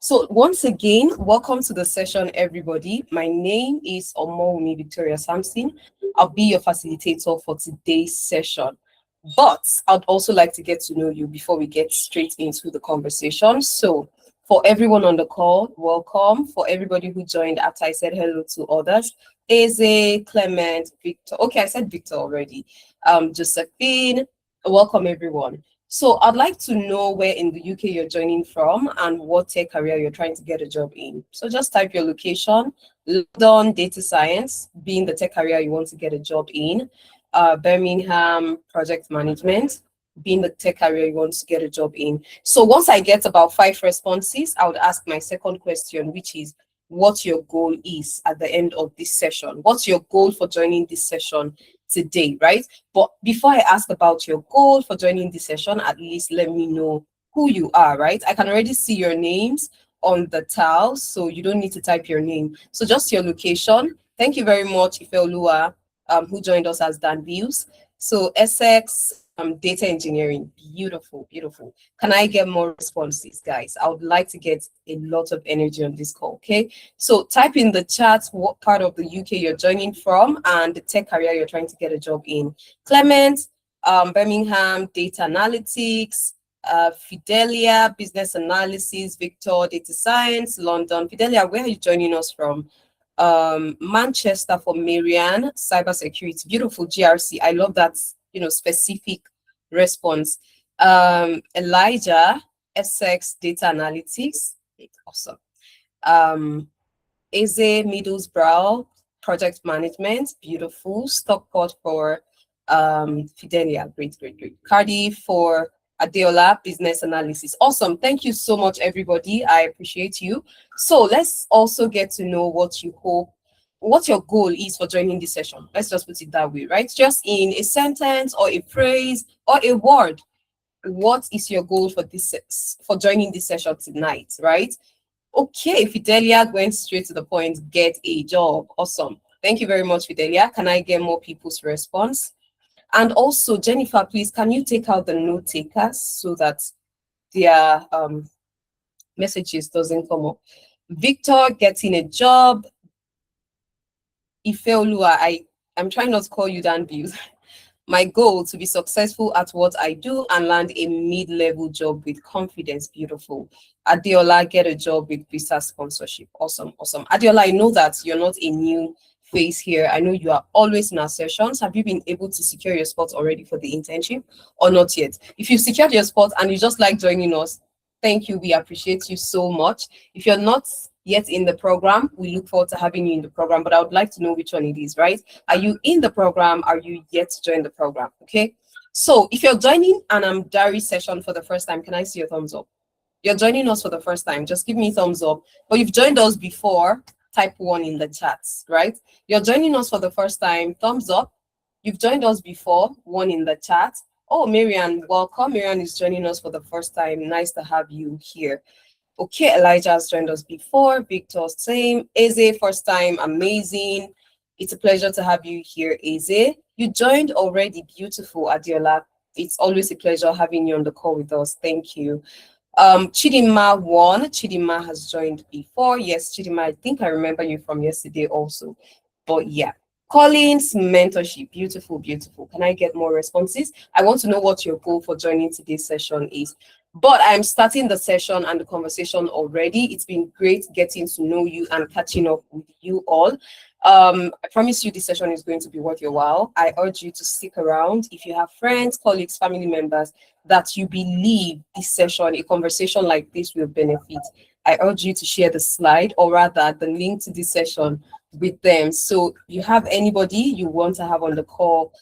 So once again, welcome to the session, everybody. My name is Omomi Victoria Samson. I'll be your facilitator for today's session. But I'd also like to get to know you before we get straight into the conversation. So for everyone on the call, welcome. For everybody who joined after I said hello to others, Eze, Clement, Victor. Okay, I said Victor already. Josephine, welcome everyone. So I'd like to know where in the UK you're joining from and what tech career you're trying to get a job in. So just type your location, London data science, being the tech career you want to get a job in, Birmingham project management, being the tech career you want to get a job in. So once I get about 5 responses, I would ask my second question, which is what your goal is at the end of this session. What's your goal for joining this session today, right? But before I ask about your goal for joining this session, at least let me know who you are, right? I can already see your names on the tiles, so you don't need to type your name. So just your location. Thank you very much, Ifeoluwa, who joined us as Dan Views. So Essex, data engineering, beautiful, beautiful. Can I get more responses, guys? I would like to get a lot of energy on this call, okay? So type in the chat what part of the UK you're joining from and the tech career you're trying to get a job in. Clement, Birmingham, data analytics, Fidelia, business analysis, Victor, data science, London. Fidelia, where are you joining us from? Manchester for Marianne, cybersecurity, beautiful GRC. I love that, specific response. Elijah, Essex, data analytics, awesome. Eze, Middlesbrough, project management, beautiful. Stockport for Fidelia, great. Cardiff for Adeola, business analysis. Awesome. Thank you so much, everybody. I appreciate you. So let's also get to know what your goal is for joining this session. Let's just put it that way, right? Just in a sentence or a phrase or a word. What is your goal for joining this session tonight, right? Okay, Fidelia went straight to the point, get a job. Awesome. Thank you very much, Fidelia. Can I get more people's response? And also, Jennifer, please, can you take out the note takers so that their messages doesn't come up? Victor getting a job. Ifeoluwa, I'm trying not to call you Dan Views. My goal to be successful at what I do and land a mid-level job with confidence. Beautiful. Adeola, get a job with visa sponsorship. Awesome. Adeola, I know that you're not a new face here. I know you are always in our sessions. Have you been able to secure your spot already for the internship or not yet? If you've secured your spot and you just like joining us, thank you. We appreciate you so much. If you're not yet in the program, we look forward to having you in the program, but I would like to know which one it is, right? Are you in the program? Are you yet to join the program? Okay. So if you're joining an Amdari session for the first time, can I see your thumbs up? You're joining us for the first time, just give me thumbs up. But you've joined us before, type 1 in the chats, right? You're joining us for the first time, thumbs up. You've joined us before, 1 in the chat. Oh, Marianne, welcome. Marianne is joining us for the first time. Nice to have you here. Okay, Elijah has joined us before. Victor, same. Eze, first time, amazing. It's a pleasure to have you here, Eze. You joined already, beautiful, Adiola. It's always a pleasure having you on the call with us. Thank you. Chidima 1, Chidima has joined before. Yes, Chidima, I think I remember you from yesterday also. But yeah. Collins, mentorship, beautiful. Can I get more responses? I want to know what your goal for joining today's session is. But I'm starting the session and the conversation already. It's been great getting to know you and catching up with you all. I promise you this session is going to be worth your while. I urge you to stick around. If you have friends, colleagues, family members that you believe this session, a conversation like this will benefit, I urge you to share the slide or rather the link to this session with them. So you have anybody you want to have on the call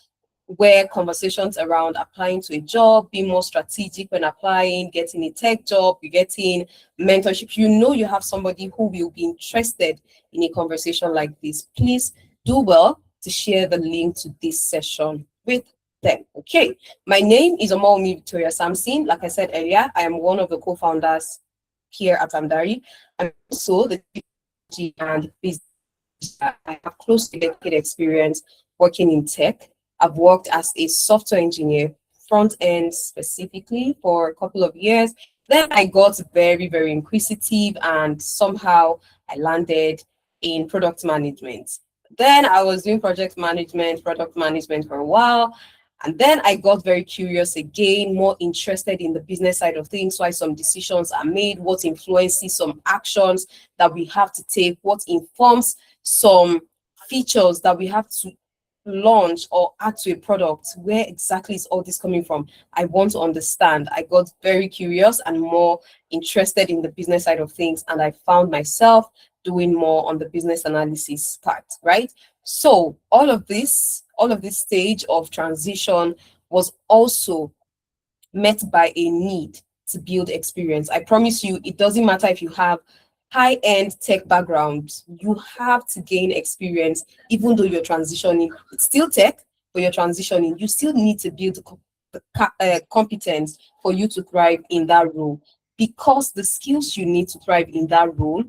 where conversations around applying to a job, being more strategic when applying, getting a tech job, you're getting mentorship, you have somebody who will be interested in a conversation like this, please do well to share the link to this session with them. Okay, my name is Omomi Victoria Samson. Like I said earlier, I am one of the co-founders here at Amdari. I'm also the and business. I have close to a decade experience working in tech. I've worked as a software engineer, front end specifically, for a couple of years. Then I got very, very inquisitive, and somehow I landed in product management. Then I was doing project management, product management for a while. And then I got very curious again, more interested in the business side of things, why some decisions are made, what influences some actions that we have to take, what informs some features that we have to launch or add to a product. Where exactly is all this coming from? I want to understand. I got very curious and more interested in the business side of things, and I found myself doing more on the business analysis part, right? So all of this stage of transition was also met by a need to build experience. I promise you, it doesn't matter if you have high-end tech background, you have to gain experience, even though you're transitioning. It's still tech, but you're transitioning. You still need to build competence for you to thrive in that role, because the skills you need to thrive in that role,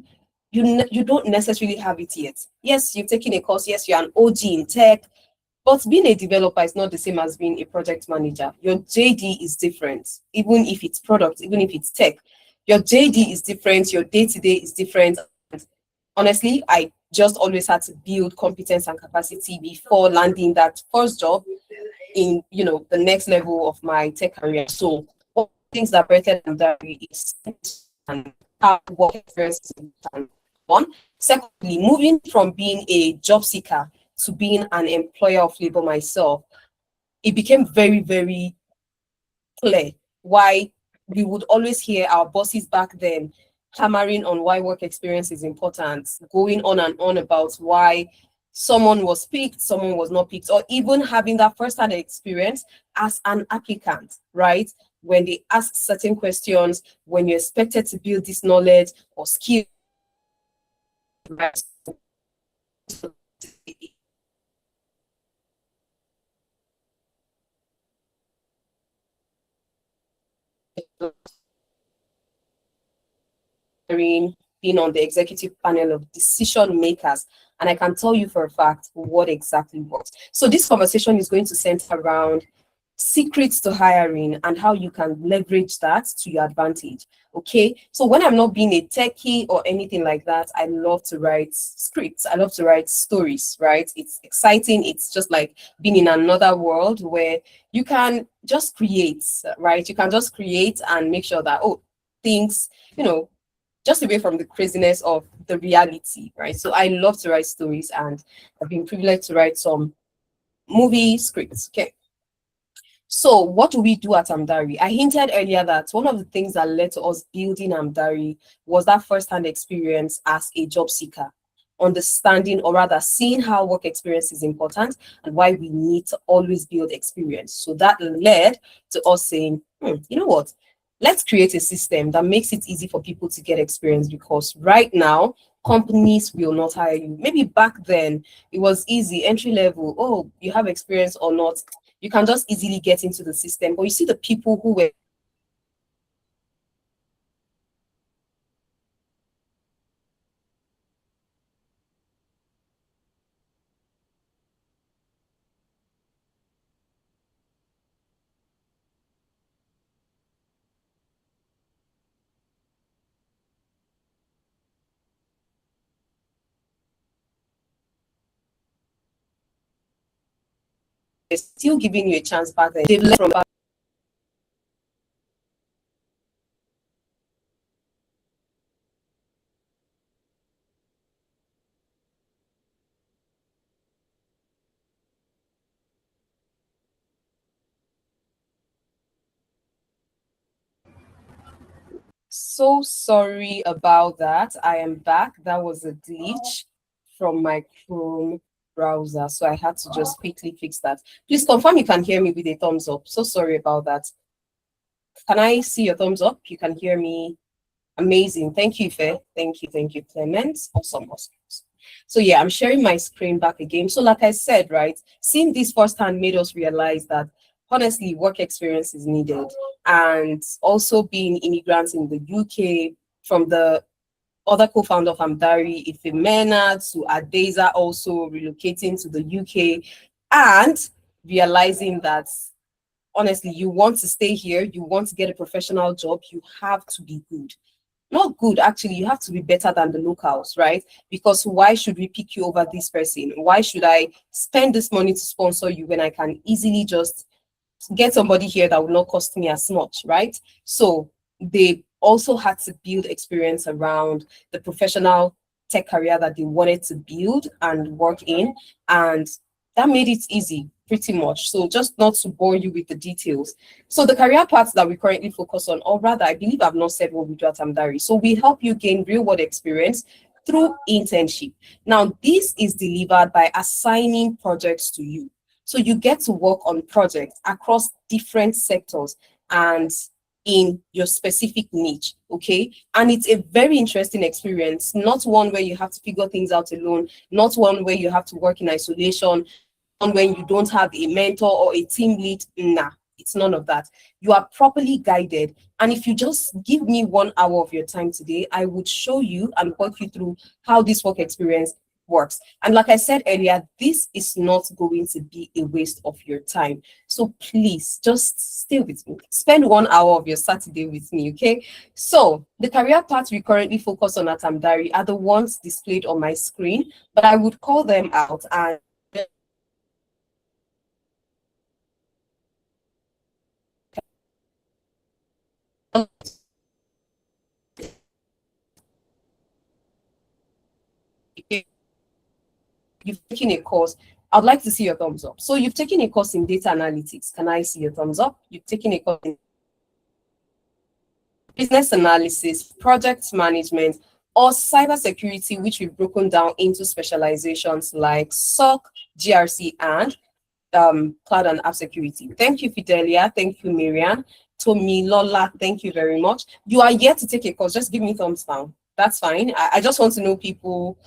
you don't necessarily have it yet. Yes, you've taken a course. Yes, you're an OG in tech, but being a developer is not the same as being a project manager. Your JD is different, even if it's product, even if it's tech. Your JD is different, your day-to-day is different. Honestly, I just always had to build competence and capacity before landing that first job in, the next level of my tech career. So one things that Breathed Amdari is and how work experience is important. One. Secondly, moving from being a job seeker to being an employer of labor myself, it became very, very clear why we would always hear our bosses back then hammering on why work experience is important, going on and on about why someone was picked, someone was not picked, or even having that first-hand experience as an applicant, right? When they ask certain questions, when you're expected to build this knowledge or skill, right? Being on the executive panel of decision makers, and I can tell you for a fact what exactly works. So this conversation is going to center around secrets to hiring and how you can leverage that to your advantage. Okay, so when I'm not being a techie or anything like that, I love to write scripts. I love to write stories, right? It's exciting. It's just like being in another world where you can just create, right? You can just create and make sure that, oh, things, just away from the craziness of the reality, right? So I love to write stories, and I've been privileged to write some movie scripts. Okay. So what do we do at Amdari? I hinted earlier that one of the things that led to us building Amdari was that first-hand experience as a job seeker, understanding, or rather seeing how work experience is important and why we need to always build experience. So that led to us saying, you know what? Let's create a system that makes it easy for people to get experience, because right now, companies will not hire you. Maybe back then it was easy, entry level. Oh, you have experience or not, you can just easily get into the system. But you see the people who were still giving you a chance back then. They've learned from back. So sorry about that. I am back. That was a glitch from my Chrome browser, so I had to just quickly fix that. Please confirm you can hear me with a thumbs up. So sorry about that. Can I see your thumbs up? You can hear me. Amazing. Thank you, Faye. Thank you. Thank you, Clement. Awesome. Awesome. So yeah, I'm sharing my screen back again. So like I said, right, seeing this firsthand made us realize that honestly, work experience is needed. And also being immigrants in the UK, from the other co-founder of Amdari, Ifemena, to Adeza also relocating to the UK, and realizing that honestly, you want to stay here, you want to get a professional job, you have to be good. Not good, actually, you have to be better than the locals, right? Because why should we pick you over this person? Why should I spend this money to sponsor you when I can easily just get somebody here that will not cost me as much, right? So they also had to build experience around the professional tech career that they wanted to build and work in. And that made it easy, pretty much. So just not to bore you with the details. So the career paths that we currently focus on, or rather, I believe I've not said what we do at Amdari. So we help you gain real world experience through internship. Now, this is delivered by assigning projects to you. So you get to work on projects across different sectors and in your specific niche, okay? And it's a very interesting experience, not one where you have to figure things out alone, not one where you have to work in isolation, one when you don't have a mentor or a team lead. Nah, it's none of that. You are properly guided. And if you just give me 1 hour of your time today, I would show you and walk you through how this work experience works. And like I said earlier, this is not going to be a waste of your time. So please just stay with me. Spend 1 hour of your Saturday with me, okay? So the career paths we currently focus on at Amdari are the ones displayed on my screen, but I would call them out and you've taken a course. I'd like to see your thumbs up. So you've taken a course in data analytics. Can I see your thumbs up? You've taken a course in business analysis, project management, or cybersecurity, which we've broken down into specializations like SOC, GRC, and cloud and app security. Thank you, Fidelia. Thank you, Miriam. Tomi, Lola, thank you very much. You are yet to take a course. Just give me thumbs down. That's fine. I just want to know people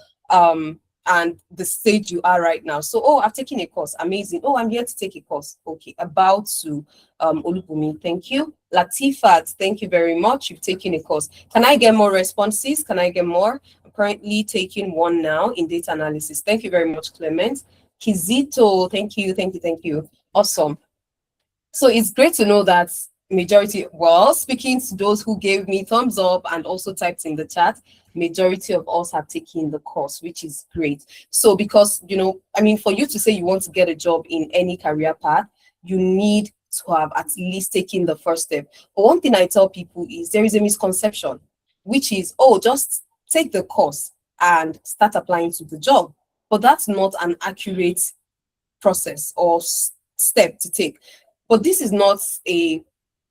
and the stage you are right now. So, oh, I've taken a course. Amazing. Oh, I'm here to take a course. Okay, about to Olubumi. Thank you. Latifat, thank you very much. You've taken a course. Can I get more responses? Can I get more? I'm currently taking one now in data analysis. Thank you very much, Clement. Kizito, thank you, thank you, thank you. Awesome. So it's great to know that majority, well, speaking to those who gave me thumbs up and also typed in the chat, majority of us have taken the course, which is great. So because, you know, I mean, for you to say you want to get a job in any career path, you need to have at least taken the first step. But one thing I tell people is there is a misconception, which is, oh, just take the course and start applying to the job. But that's not an accurate process or step to take. But this is not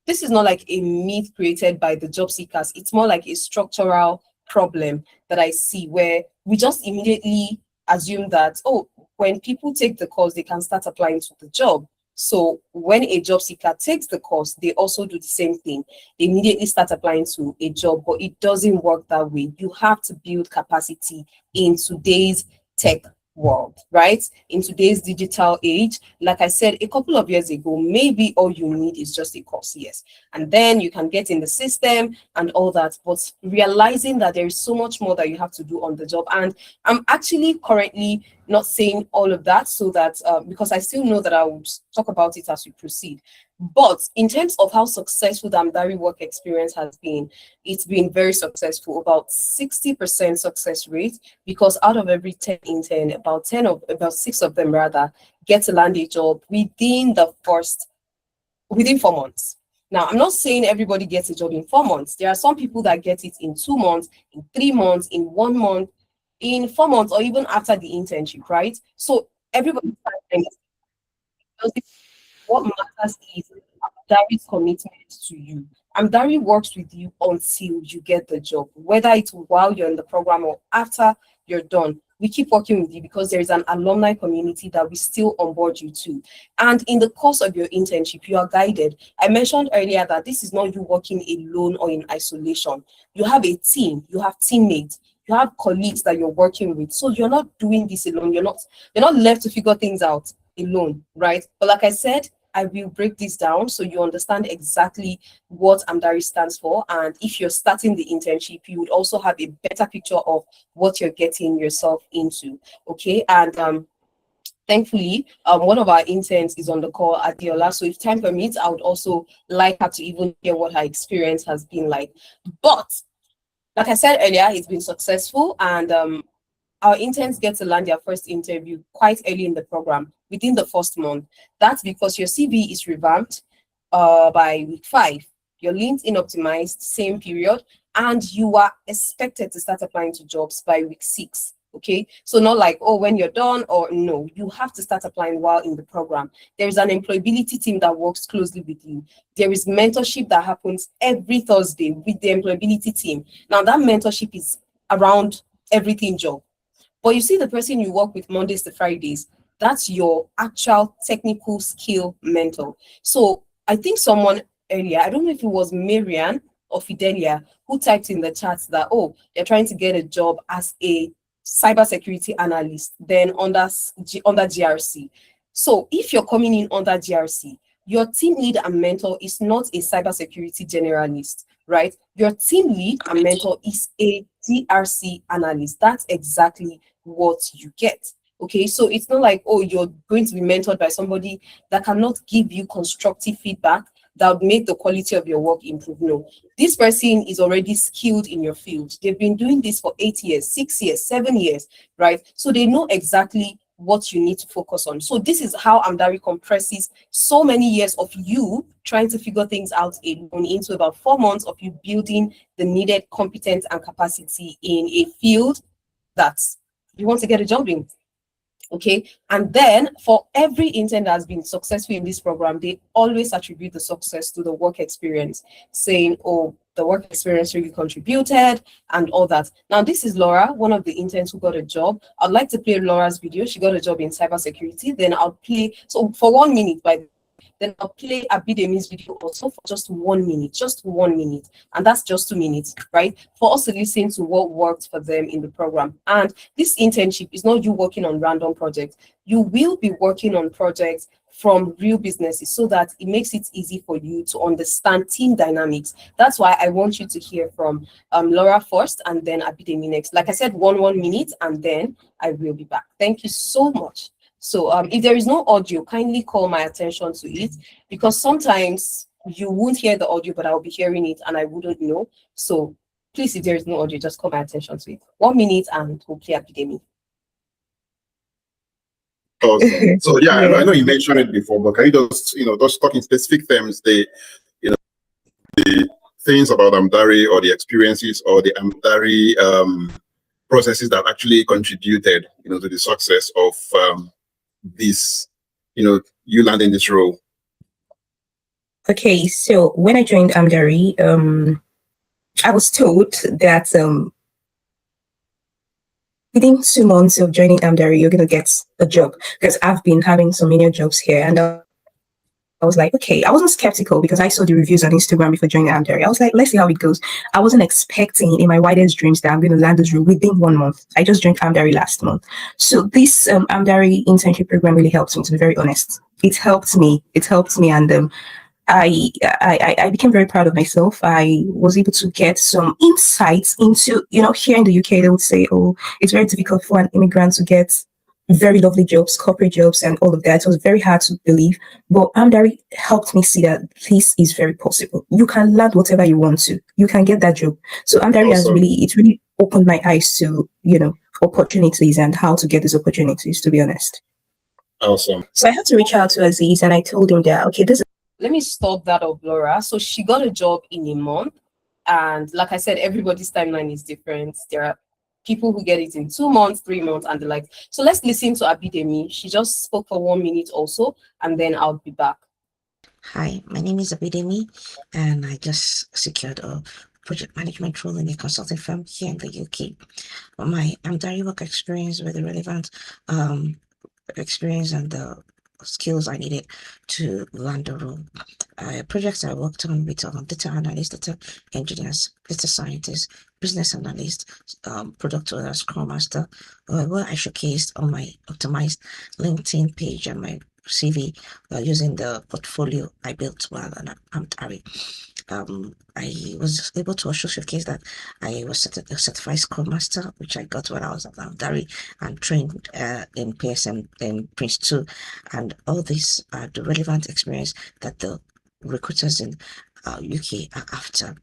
like a myth created by the job seekers. It's more like a structural problem that I see where we just immediately assume that, oh, when people take the course, they can start applying to the job. So when a job seeker takes the course, they also do the same thing. They immediately start applying to a job, but it doesn't work that way. You have to build capacity in today's tech world, right? In today's digital age, like I said a couple of years ago, maybe all you need is just a course, yes, and then you can get in the system and all that. But realizing that there is so much more that you have to do on the job, and I'm actually currently not saying all of that so that because I still know that I would talk about it as we proceed. But in terms of how successful the Amdari work experience has been, it's been very successful, about 60% success rate, because out of every 10 intern, about 6 of them rather get to land a job within 4 months. Now, I'm not saying everybody gets a job in 4 months. There are some people that get it in 2 months, in 3 months, in 1 month, in 4 months, or even after the internship, right? So everybody, what matters is Amdari's commitment to you. Amdari works with you until you get the job, whether it's while you're in the program or after you're done. We keep working with you because there is an alumni community that we still onboard you to. And in the course of your internship, you are guided. I mentioned earlier that this is not you working alone or in isolation. You have a team, you have teammates, you have colleagues that you're working with. So you're not doing this alone. You're not left to figure things out alone, right? But like I said, I will break this down so you understand exactly what Amdari stands for. And if you're starting the internship, you would also have a better picture of what you're getting yourself into. Okay. And Thankfully, one of our interns is on the call, Adiola. So if time permits, I would also like her to even hear what her experience has been like. But like I said earlier, it's been successful, and our interns get to land their first interview quite early in the program, within the first month. That's because your CV is revamped by week 5. Your LinkedIn optimized, same period, and you are expected to start applying to jobs by week 6. Okay, so not like, oh, when you're done, or no, you have to start applying while in the program. There is an employability team that works closely with you. There is mentorship that happens every Thursday with the employability team. Now, that mentorship is around everything job. But you see, the person you work with Mondays to Fridays, that's your actual technical skill mentor. So I think someone earlier, I don't know if it was Marian or Fidelia, who typed in the chat that, oh, they're trying to get a job as a cybersecurity analyst, then under GRC. So if you're coming in under GRC, your team lead and mentor is not a cybersecurity generalist, right? Your team lead and mentor is a GRC analyst. That's exactly what you get. Okay, so it's not like, oh, you're going to be mentored by somebody that cannot give you constructive feedback that would make the quality of your work improve. No, this person is already skilled in your field. They've been doing this for 8 years, 6 years, 7 years, right? So they know exactly what you need to focus on. So this is how Amdari compresses so many years of you trying to figure things out alone into about 4 months of you building the needed competence and capacity in a field that you want to get a job in. Okay, and then for every intern that has been successful in this program, they always attribute the success to the work experience, saying, oh, the work experience really contributed and all that. Now, this is Laura, one of the interns who got a job. I'd like to play Laura's video. She got a job in cybersecurity. Then I'll play, so for 1 minute, then I'll play Abidemi's video also for just 1 minute, and that's just 2 minutes, right? For us to listen to what worked for them in the program. And this internship is not you working on random projects. You will be working on projects from real businesses so that it makes it easy for you to understand team dynamics. That's why I want you to hear from Laura first and then Abidemi next. Like I said, 1 minute, and then I will be back. Thank you so much. So if there is no audio, kindly call my attention to it, because sometimes you won't hear the audio, but I'll be hearing it and I wouldn't know. So please, if there is no audio, just call my attention to it. 1 minute and we'll play Abidemi. Awesome. So yeah, I know you mentioned it before, but can you just, just talk in specific terms, the things about Amdari or the experiences or the Amdari processes that actually contributed, to the success of this, you landing this role? Okay, so when I joined Amdari, I was told that within 2 months of joining Amdari, you're going to get a job, because I've been having so many jobs here. And I was like, okay, I wasn't skeptical because I saw the reviews on Instagram before joining Amdari. I was like, let's see how it goes. I wasn't expecting in my wildest dreams that I'm going to land this role within 1 month. I just joined Amdari last month. So this Amdari internship program really helped me, to be very honest. It helped me, and I became very proud of myself. I was able to get some insights into, here in the UK, they would say, oh, it's very difficult for an immigrant to get very lovely jobs, corporate jobs, and all of that. It was very hard to believe, but Amdari helped me see that this is very possible. You can learn whatever you want to. You can get that job. So Amdari has really opened my eyes to, opportunities and how to get these opportunities, to be honest. Awesome. So I had to reach out to Aziz and I told him that, okay, let me stop that of Laura. So she got a job in a month. And like I said, everybody's timeline is different. There are people who get it in 2 months, 3 months, and the like. So let's listen to Abidemi. She just spoke for 1 minute also, and then I'll be back. Hi, my name is Abidemi, and I just secured a project management role in a consulting firm here in the UK. My Amdari work experience with the relevant experience and the skills I needed to land the role. Projects I worked on with data analysts, data engineers, data scientists, business analysts, product owner, scrum master, where I showcased on my optimized LinkedIn page and my CV using the portfolio I built while on Amdari. I was able to also showcase that I was a certified Scrum Master, which I got when I was at Amdari and trained in PSM in Prince 2. And all these are the relevant experience that the recruiters in UK are after.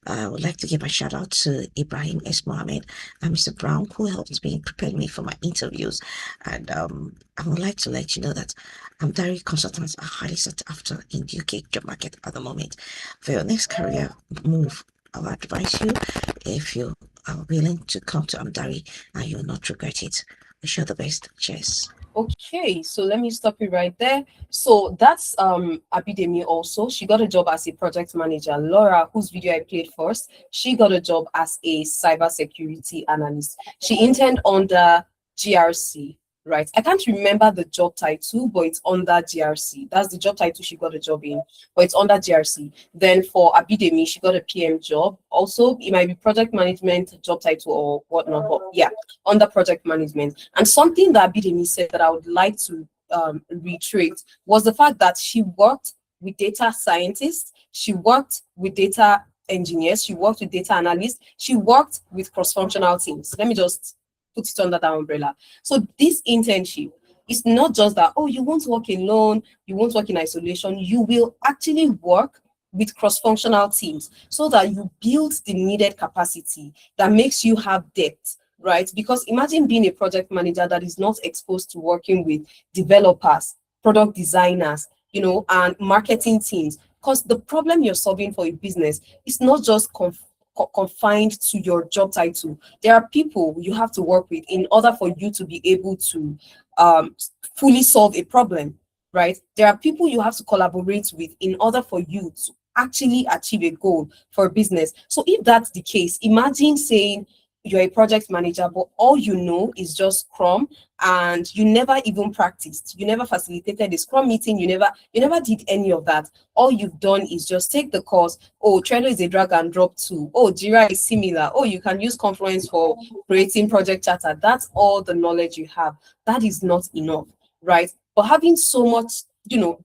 I would like to give a shout out to Ibrahim S. Mohammed and Mr. Brown, who helped me prepare me for my interviews. And I would like to let you know that Amdari consultants are highly sought after in the UK job market at the moment. For your next career move, I would advise you, if you are willing to come to Amdari and you'll not regret it. Wish you the best. Cheers. Okay, so let me stop you right there. So that's Abidemi also. She got a job as a project manager. Laura, whose video I played first, she got a job as a cybersecurity analyst. She interned under GRC, right? I can't remember the job title, but it's under GRC. That's the job title she got a job in, but it's under GRC. Then for Abidemi, she got a PM job. Also, it might be project management job title or whatnot, but yeah, under project management. And something that Abidemi said that I would like to reiterate was the fact that she worked with data scientists, she worked with data engineers, she worked with data analysts, she worked with cross-functional teams. Let me just put it under that umbrella. So this internship is not just that, oh, you won't work alone, you won't work in isolation. You will actually work with cross-functional teams so that you build the needed capacity that makes you have depth, right? Because imagine being a project manager that is not exposed to working with developers, product designers, and marketing teams. Because the problem you're solving for a business is not just confined to your job title. There are people you have to work with in order for you to be able to fully solve a problem, right? There are people you have to collaborate with in order for you to actually achieve a goal for a business. So if that's the case, imagine saying you're a project manager, but all you know is just Scrum, and you never even practiced. You never facilitated a Scrum meeting. You never did any of that. All you've done is just take the course. Oh, Trello is a drag and drop tool. Oh, Jira is similar. Oh, you can use Confluence for creating project charter. That's all the knowledge you have. That is not enough, right? But having so much,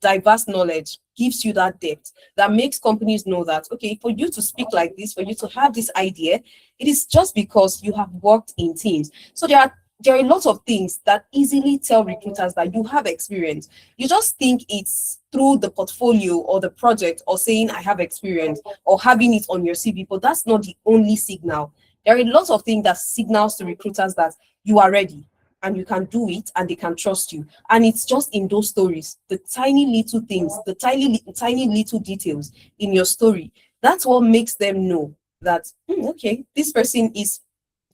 diverse knowledge gives you that depth that makes companies know that, okay, for you to speak like this, for you to have this idea, it is just because you have worked in teams. So there are a lot of things that easily tell recruiters that you have experience. You just think it's through the portfolio or the project or saying I have experience or having it on your CV, but that's not the only signal. There are a lot of things that signals to recruiters that you are ready and you can do it and they can trust you. And it's just in those stories, the tiny little things, the tiny little details in your story. That's what makes them know that, okay, this person is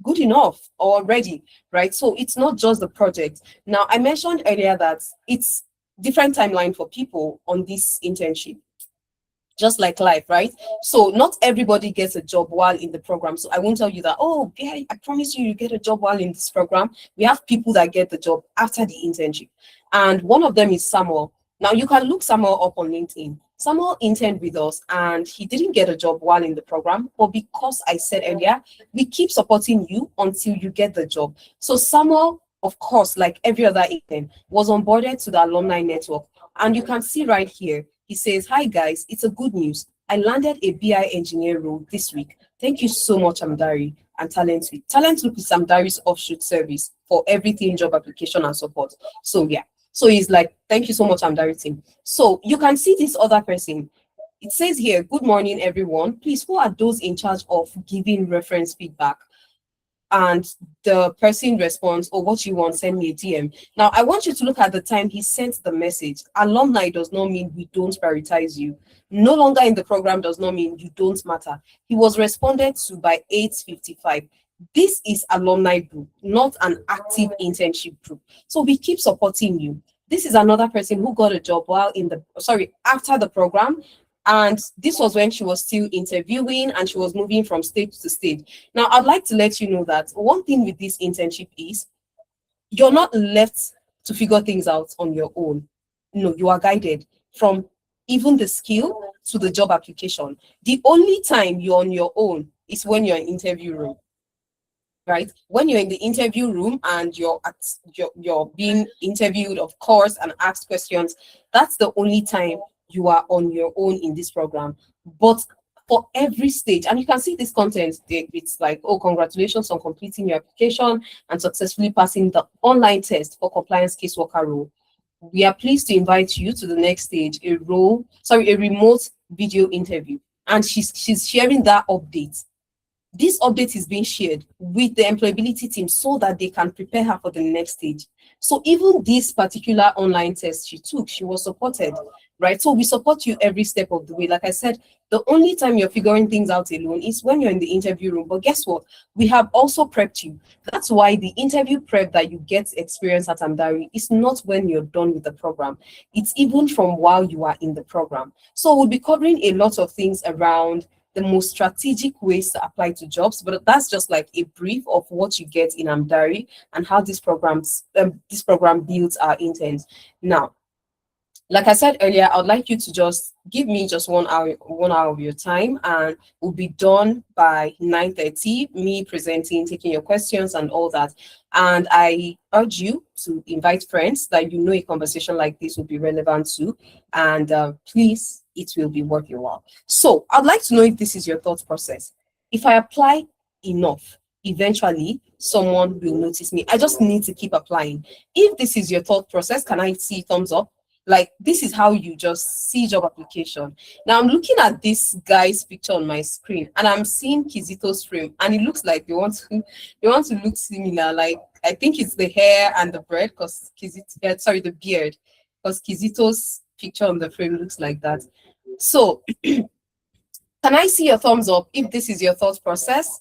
good enough or ready, right? So it's not just the project. Now, I mentioned earlier that it's different timeline for people on this internship, just like life, right? So not everybody gets a job while in the program. So I won't tell you that, oh, yeah, I promise you get a job while in this program. We have people that get the job after the internship. And one of them is Samuel. Now you can look Samuel up on LinkedIn. Samuel interned with us and he didn't get a job while in the program, but because I said earlier, we keep supporting you until you get the job. So Samuel, of course, like every other intern, was onboarded to the alumni network. And you can see right here, he says, hi guys, it's a good news. I landed a BI engineer role this week. Thank you so much, Amdari and Talent Loop. Talent Loop is Amdari's offshoot service for everything job application and support. So yeah. So he's like, thank you so much, Amdari team. So you can see this other person. It says here, good morning, everyone. Please, who are those in charge of giving reference feedback? And the person responds, oh, what you want, send me a DM. Now, I want you to look at the time he sent the message. Alumni does not mean we don't prioritize you. No longer in the program does not mean you don't matter. He was responded to by 8:55. This is alumni group, not an active internship group. So we keep supporting you. This is another person who got a job while after the program. And this was when she was still interviewing and she was moving from stage to stage. Now, I'd like to let you know that one thing with this internship is you're not left to figure things out on your own. No, you are guided from even the skill to the job application. The only time you're on your own is when you're in interview room. Right? When you're in the interview room and you're being interviewed, of course, and asked questions, that's the only time you are on your own in this program. But for every stage. And you can see this content, it's like, oh, congratulations on completing your application and successfully passing the online test for compliance caseworker role. We are pleased to invite you to the next stage, a remote video interview. And she's sharing that update. This update is being shared with the employability team so that they can prepare her for the next stage. So even this particular online test she took, she was supported, right? So we support you every step of the way. Like I said, the only time you're figuring things out alone is when you're in the interview room. But guess what? We have also prepped you. That's why the interview prep that you get experience at Amdari is not when you're done with the program. It's even from while you are in the program. So we'll be covering a lot of things around the most strategic ways to apply to jobs, but that's just like a brief of what you get in Amdari and how this program builds our interns. Now, like I said earlier, I'd like you to just give me just 1 hour of your time, and we'll be done by 9:30, me presenting, taking your questions and all that. And I urge you to invite friends that you know a conversation like this will be relevant to, and please, it will be worth your while. So I'd like to know if this is your thought process. If I apply enough, eventually someone will notice me. I just need to keep applying. If this is your thought process, can I see thumbs up? Like, this is how you just see job application. Now I'm looking at this guy's picture on my screen, and I'm seeing Kizito's frame, and it looks like they want to look similar. Like, I think it's the hair and the beard, because the beard, because Kizito's picture on the frame looks like that. So can I see your thumbs up if this is your thought process?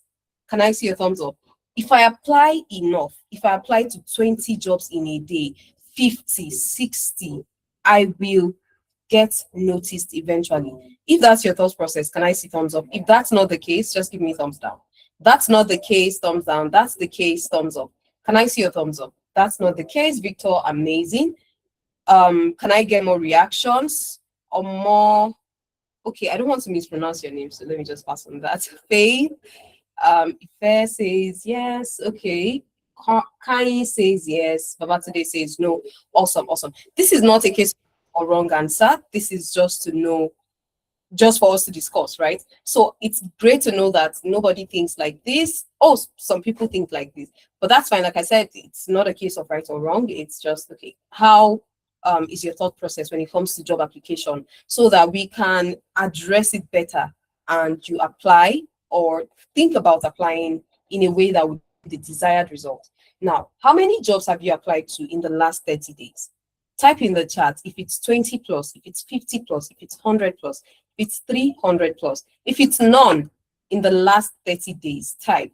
Can I see your thumbs up? If I apply enough, if I apply to 20 jobs in a day, 50, 60, I will get noticed eventually. If that's your thought process, can I see thumbs up? If that's not the case, just give me thumbs down. That's not the case, thumbs down. That's the case, thumbs up. Can I see your thumbs up? That's not the case, Victor, amazing. Can I get more reactions or more? Okay, I don't want to mispronounce your name, so let me just pass on that. Faith, Ife says yes, okay. Kai says yes, Babatunde says no. Awesome. This is not a case or wrong answer. This is just to know, just for us to discuss, right? So it's great to know that nobody thinks like this. Oh, some people think like this, but that's fine. Like I said, it's not a case of right or wrong. It's just, okay, how is your thought process when it comes to job application, so that we can address it better and you apply or think about applying in a way that would be the desired result. Now, how many jobs have you applied to in the last 30 days? Type in the chat if it's 20 plus, if it's 50 plus, if it's 100 plus, if it's 300 plus. If it's none in the last 30 days, type.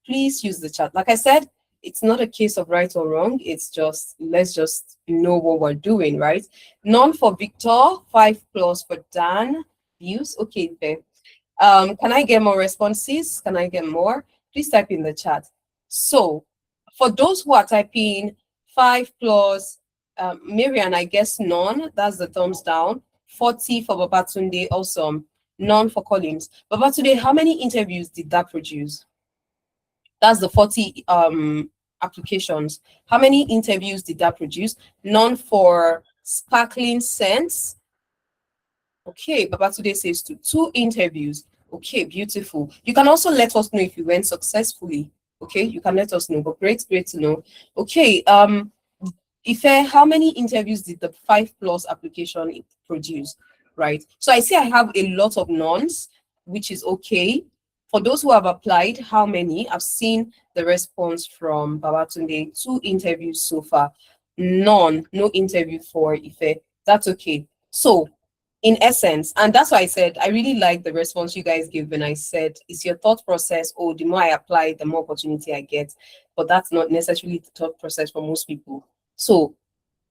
Please use the chat. Like I said, it's not a case of right or wrong. It's just, let's just know what we're doing, right? None for Victor, 5 plus for Dan. Views, okay, there. Can I get more responses? Can I get more? Please type in the chat. So for those who are typing 5 plus, Miriam, I guess none. That's the thumbs down. 40 for Babatunde, awesome. None for Collins. Babatunde, how many interviews did that produce? That's the 40 applications. How many interviews did that produce? None for Sparkling Sense. Okay, Babatunde says 2 interviews. Okay, beautiful. You can also let us know if you went successfully. Okay, you can let us know, but great to know. Okay, Ife, how many interviews did the 5 plus application produce? Right, so I see I have a lot of nones, which is okay. For those who have applied, how many? I've seen the response from Babatunde, 2 interviews so far. None, no interview for Ife. That's okay. So in essence, and that's why I said I really like the response you guys gave when I said it's your thought process. Oh, the more I apply, the more opportunity I get. But that's not necessarily the thought process for most people. So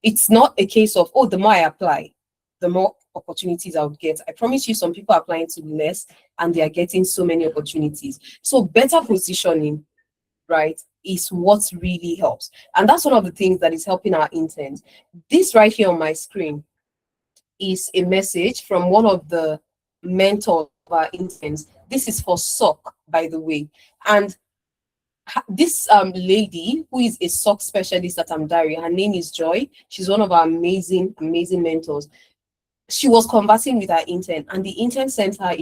it's not a case of, oh, the more I apply, the more opportunities I would get. I promise you, some people are applying to less and they are getting so many opportunities. So better positioning, right, is what really helps. And that's one of the things that is helping our interns. This right here on my screen is a message from one of the mentors of our interns. This is for SOC, by the way. And this lady who is a SOC specialist at Amdari, her name is Joy. She's one of our amazing mentors. She was conversing with her intern, and the intern sent her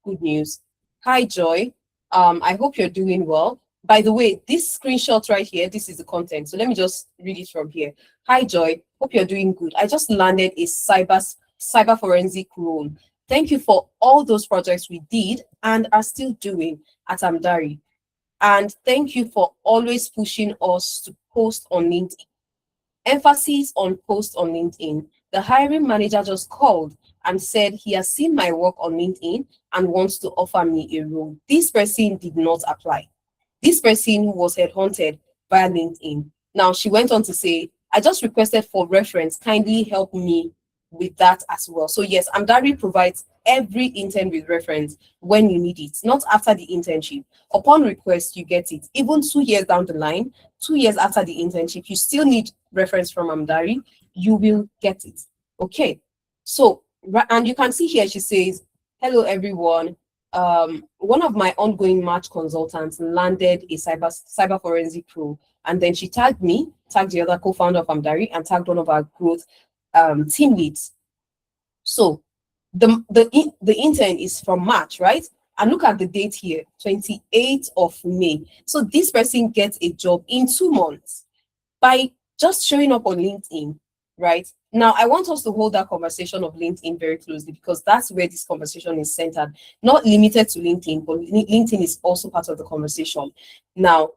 good news. Hi, Joy. I hope you're doing well. By the way, this screenshot right here, this is the content. So let me just read it from here. Hi, Joy. Hope you're doing good. I just landed a cyber forensic role. Thank you for all those projects we did and are still doing at Amdari. And thank you for always pushing us to post on LinkedIn. Emphasis on post on LinkedIn. The hiring manager just called and said he has seen my work on LinkedIn and wants to offer me a role. This person did not apply. This person was headhunted via LinkedIn. Now, she went on to say, I just requested for reference. Kindly help me with that as well. So yes, Amdari provides every intern with reference when you need it, not after the internship. Upon request, you get it. Even 2 years down the line, 2 years after the internship, you still need reference from Amdari, you will get it. Okay. So, and you can see here, she says, hello, everyone. One of my ongoing March consultants landed a cyber forensic role. And then she tagged me, tagged the other co-founder of Amdari, and tagged one of our growth team leads. So the intern is from March, right? And look at the date here, 28th of May. So this person gets a job in 2 months by just showing up on LinkedIn, right? Now, I want us to hold that conversation of LinkedIn very closely because that's where this conversation is centered, not limited to LinkedIn, but LinkedIn is also part of the conversation. Now,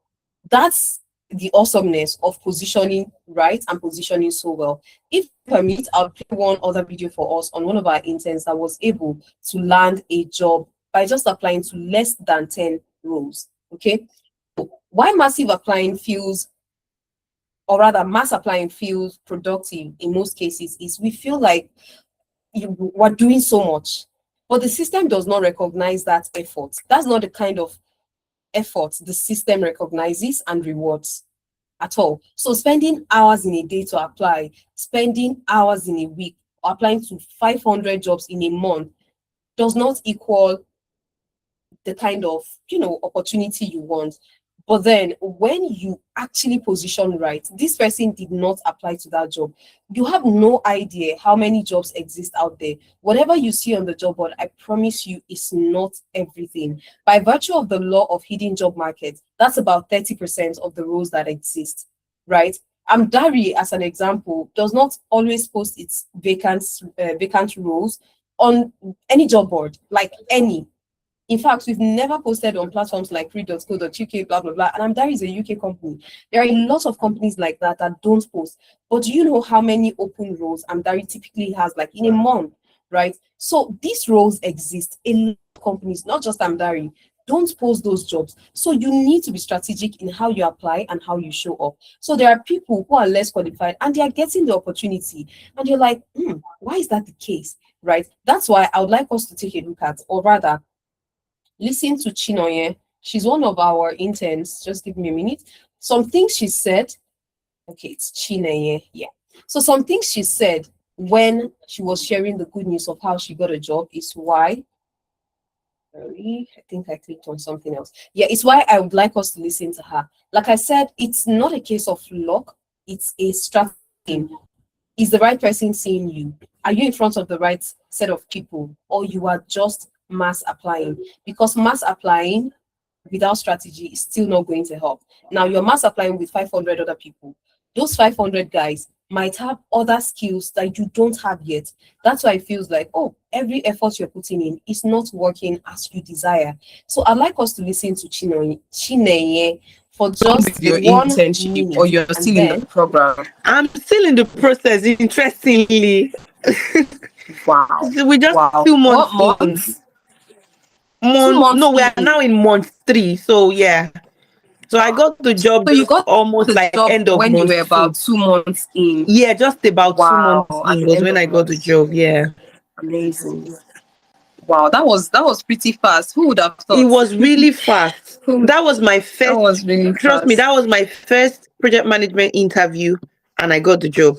that's the awesomeness of positioning right and positioning so well. If you permit, I'll play one other video for us on one of our interns that was able to land a job by just applying to less than 10 roles. Okay. Why massive applying feels, or rather mass applying feels productive in most cases is we feel like we're doing so much, but the system does not recognize that effort. That's not the kind of effort the system recognizes and rewards at all. So spending hours in a day to apply, spending hours in a week, or applying to 500 jobs in a month does not equal the kind of, opportunity you want. But then when you actually position right, this person did not apply to that job. You have no idea how many jobs exist out there. Whatever you see on the job board, I promise you, is not everything. By virtue of the law of hidden job market, that's about 30% of the roles that exist, right? Amdari, as an example, does not always post its vacant roles on any job board, like any. In fact, we've never posted on platforms like free.co.uk, blah, blah, blah. And Amdari is a UK company. There are a lot of companies like that that don't post. But do you know how many open roles Amdari typically has, like in a month, right? So these roles exist in companies, not just Amdari. Don't post those jobs. So you need to be strategic in how you apply and how you show up. So there are people who are less qualified and they are getting the opportunity. And you're like, why is that the case, right? That's why I would like us to take a look at, or rather, listen to Chinoye. She's one of our interns. Just give me a minute. Some things she said. Okay, it's Chinoye. Yeah. So some things she said when she was sharing the good news of how she got a job is why. Sorry, I think I clicked on something else. Yeah, it's why I would like us to listen to her. Like I said, it's not a case of luck. It's a strategy. Is the right person seeing you? Are you in front of the right set of people? Or you are just mass applying? Because mass applying without strategy is still not going to help. Now you're mass applying with 500 other people. Those 500 guys might have other skills that you don't have yet. That's why it feels like, oh, every effort you're putting in is not working as you desire. So I'd like us to listen to Chineye for just your one internship, minute, or you're still in the program. I'm still in the process, interestingly. Wow. We just Wow. 2 months. What in. months? 2 months No, we are in. now in month 3. So yeah. So I got the job So you got almost the like job end of when you month were about 2. 2 months in. Yeah, just about 2 Wow. months At in the was end when of I got the month. job. Yeah. Amazing. Wow, that was pretty fast. Who would have thought? It was really fast. That was my first. That was really Trust me, fast. that was my first project management interview, and I got the job.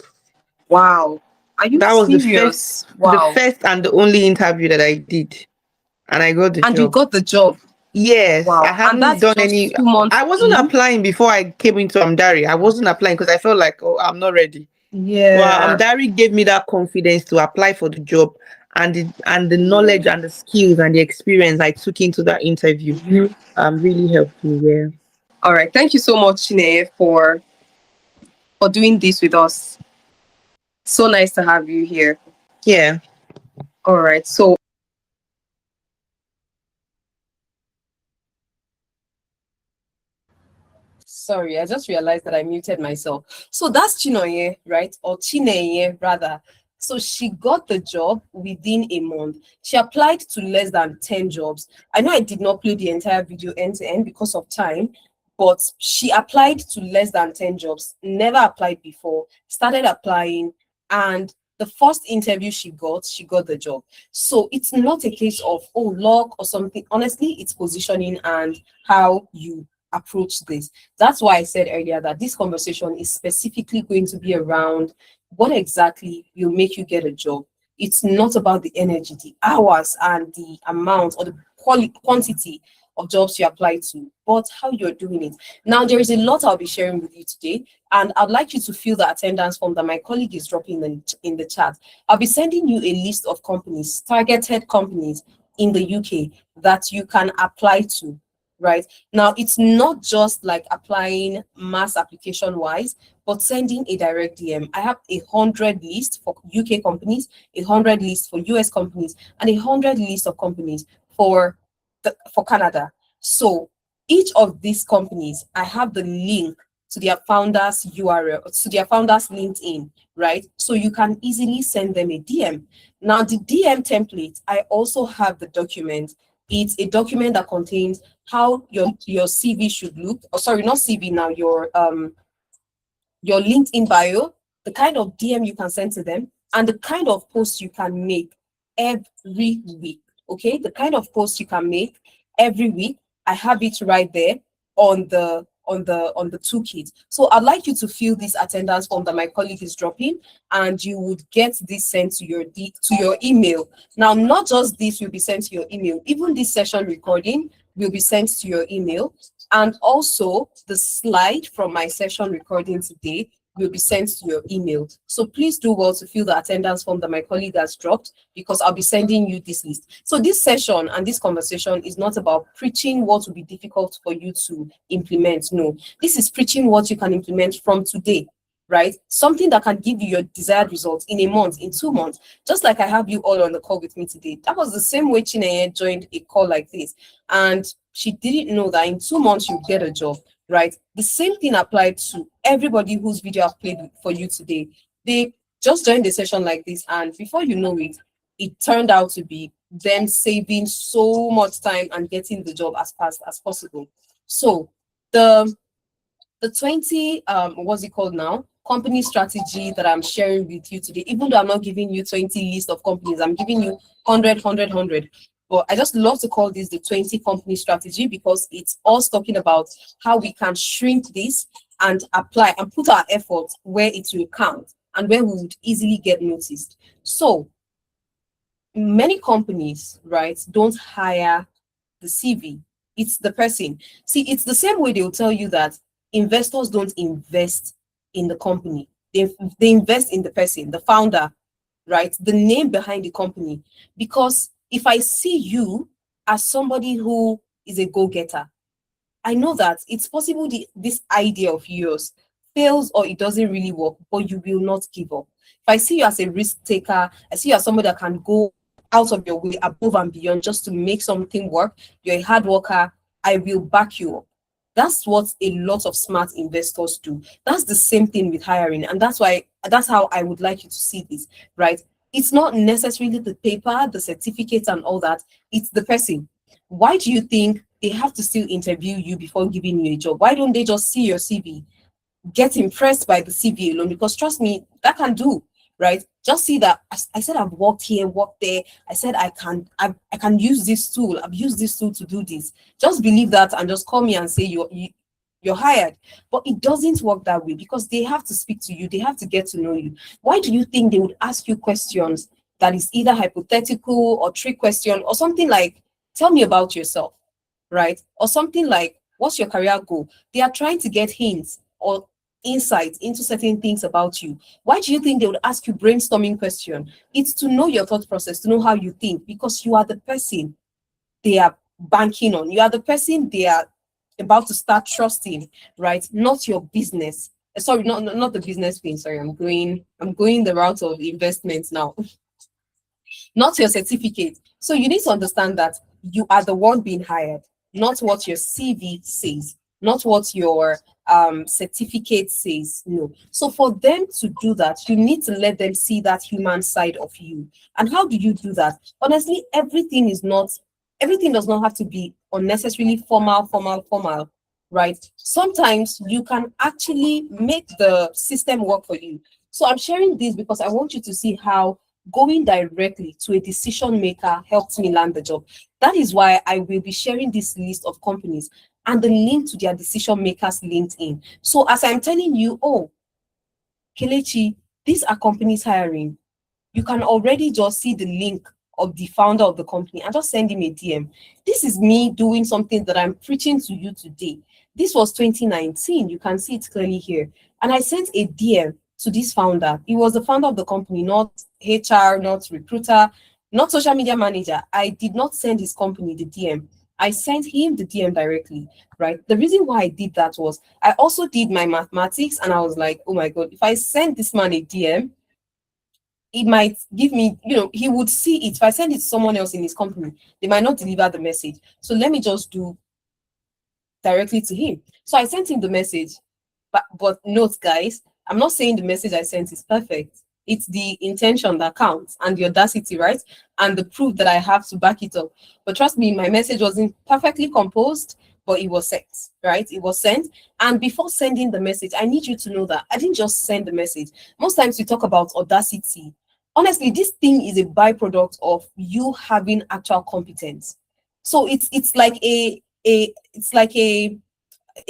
Wow. Are you That was serious? the first and the only interview that I did, and I got the And job. you got the job. Yes, Wow. I hadn't And that's done just any. 2 months I wasn't in? applying before I came into Amdari. I wasn't applying because I felt like, oh, I'm not ready. Yeah. Well, Amdari gave me that confidence to apply for the job, and the knowledge and the skills and the experience I took into that interview really helped me. Yeah. All right. Thank you so much, Chine, for doing this with us. So nice to have you here. Yeah. All right. So Sorry, I just realized that I muted myself. So that's Chinoye, right? Or Chineye, rather. So she got the job within a month. She applied to less than 10 jobs. I know I did not play the entire video end to end because of time, but she applied to less than 10 jobs, never applied before, started applying, and the first interview she got the job. So it's not a case of, oh, luck or something. Honestly, it's positioning and how you approach this. That's why I said earlier that this conversation is specifically going to be around what exactly will make you get a job. It's not about the energy, the hours, and the amount or the quantity of jobs you apply to, but how you're doing it. Now, there is a lot I'll be sharing with you today, and I'd like you to fill the attendance form that my colleague is dropping in the chat. I'll be sending you a list of companies, targeted companies in the UK that you can apply to. Right now, it's not just like applying mass application wise, but sending a direct DM. I have 100 list for UK companies, 100 list for US companies, and 100 list of companies for Canada. So each of these companies, I have the link to their founders URL, to their founders LinkedIn, right? So you can easily send them a DM. Now, the DM template, I also have the document. It's a document that contains how your CV should look. Oh, sorry, not CV now, your LinkedIn bio, the kind of DM you can send to them, and the kind of post you can make every week. Okay, the kind of post you can make every week. I have it right there on the toolkit. So I'd like you to fill this attendance form that my colleague is dropping, and you would get this sent to your email. Now, not just this will be sent to your email, even this session recording will be sent to your email, and also the slide from my session recording today will be sent to your email. So please do well to fill the attendance form that my colleague has dropped, because I'll be sending you this list. So this session and this conversation is not about preaching what will be difficult for you to implement. No, this is preaching what you can implement from today, right? Something that can give you your desired results in a month, in 2 months. Just like I have you all on the call with me today. That was the same way Chineye joined a call like this. And she didn't know that in 2 months you'll get a job, right? The same thing applied to everybody whose video I've played for you today. They just joined a session like this, and before you know it, it turned out to be them saving so much time and getting the job as fast as possible. So the 20 what's it called now, company strategy that I'm sharing with you today, even though I'm not giving you 20 list of companies, I'm giving you 100. But I just love to call this the 20 company strategy, because it's us talking about how we can shrink this and apply and put our efforts where it will count and where we would easily get noticed. So many companies, right, don't hire the CV. It's the person. See, it's the same way they'll tell you that investors don't invest in the company. They invest in the person, the founder, right? The name behind the company. Because if I see you as somebody who is a go-getter, I know that it's possible this idea of yours fails or it doesn't really work, but you will not give up. If I see you as a risk taker, I see you as somebody that can go out of your way, above and beyond, just to make something work, you're a hard worker, I will back you up. That's what a lot of smart investors do. That's the same thing with hiring. And that's how I would like you to see this, right? It's not necessarily the paper, the certificates and all that. It's the person. Why do you think they have to still interview you before giving you a job? Why don't they just see your CV, get impressed by the CV alone? Because trust me, that can do, right? Just see that I said I've worked here, worked there. I said I can use this tool. I've used this tool to do this. Just believe that and just call me and say you're hired. But it doesn't work that way, because they have to speak to you. They have to get to know you. Why do you think they would ask you questions that is either hypothetical or trick question, or something like, tell me about yourself, right? Or something like, what's your career goal? They are trying to get hints or insight into certain things about you. Why do you think they would ask you brainstorming question? It's to know your thought process, to know how you think, because you are the person they are banking on. You are the person they are about to start trusting, right? Not your business. Sorry, not the business thing. Sorry, I'm going the route of investments now. Not your certificate. So you need to understand that you are the one being hired, not what your CV says, not what your certificate says. No. So for them to do that, you need to let them see that human side of you. And how do you do that? Honestly, everything does not have to be unnecessarily formal, right? Sometimes you can actually make the system work for you. So I'm sharing this because I want you to see how going directly to a decision maker helped me land the job. That is why I will be sharing this list of companies and the link to their decision makers LinkedIn. So as I'm telling you, oh, Kelechi, these are companies hiring. You can already just see the link of the founder of the company and just send him a DM. This is me doing something that I'm preaching to you today. This was 2019. You can see it clearly here. And I sent a DM to this founder. He was the founder of the company, not HR, not recruiter, not social media manager. I did not send his company the DM. I sent him the DM directly, right? The reason why I did that was I also did my mathematics and I was like, oh my God, if I send this man a DM, it might give me, he would see it. If I send it to someone else in his company, they might not deliver the message. So let me just do directly to him. So I sent him the message, but note, guys, I'm not saying the message I sent is perfect. It's the intention that counts and the audacity, right? And the proof that I have to back it up. But trust me, my message wasn't perfectly composed, but it was sent, right? It was sent. And before sending the message, I need you to know that I didn't just send the message. Most times we talk about audacity. Honestly, this thing is a byproduct of you having actual competence. So it's like a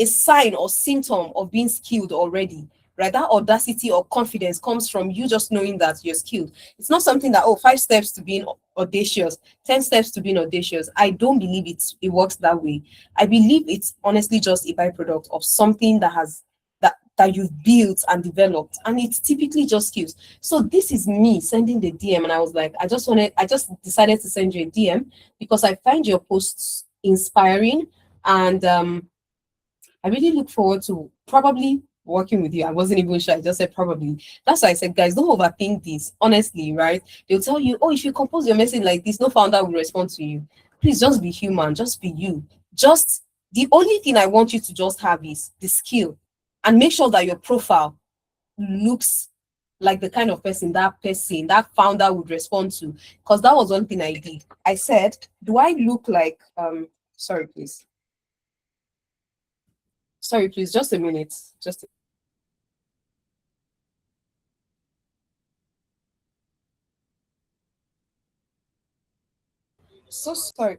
sign or symptom of being skilled already, right? That audacity or confidence comes from you just knowing that you're skilled. It's not something that, 5 steps to being audacious, 10 steps to being audacious. I don't believe it works that way. I believe it's honestly just a byproduct of something that you've built and developed, and it's typically just skills. So this is me sending the DM, and I was like, I just decided to send you a DM because I find your posts inspiring, and I really look forward to probably working with you. I wasn't even sure. I just said probably. That's why I said, guys, don't overthink this. Honestly, right? They'll tell you, oh, if you compose your message like this, no founder will respond to you. Please just be human. Just be you. Just the only thing I want you to just have is the skill, and make sure that your profile looks like the kind of person that founder would respond to. Because that was one thing I did. I said, do I look like sorry, please, just a minute. So sorry.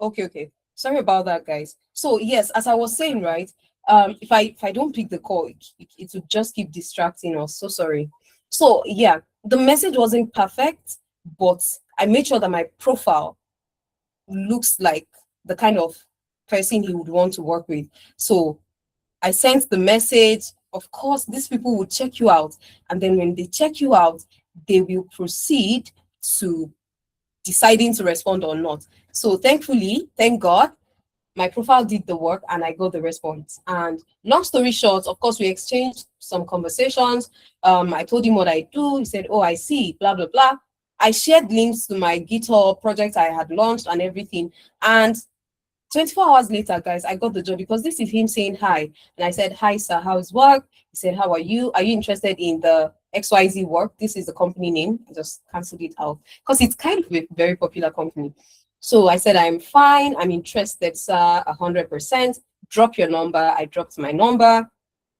Okay. Sorry about that, guys. So yes, as I was saying, right? If I don't pick the call, it would just keep distracting us. So sorry. So yeah, the message wasn't perfect, but I made sure that my profile looks like the kind of person he would want to work with. So I sent the message. Of course, these people will check you out, and then when they check you out, they will proceed to deciding to respond or not. So thankfully, thank God, my profile did the work and I got the response. And long story short, of course, we exchanged some conversations. I told him what I do. He said, oh, I see, blah, blah, blah. I shared links to my GitHub project I had launched and everything. And 24 hours later, guys, I got the job because this is him saying hi. And I said, hi, sir, how's work? He said, how are you? Are you interested in the XYZ work? This is the company name. I just canceled it out because it's kind of a very popular company. So I said, I'm fine. I'm interested, sir, 100%. Drop your number. I dropped my number.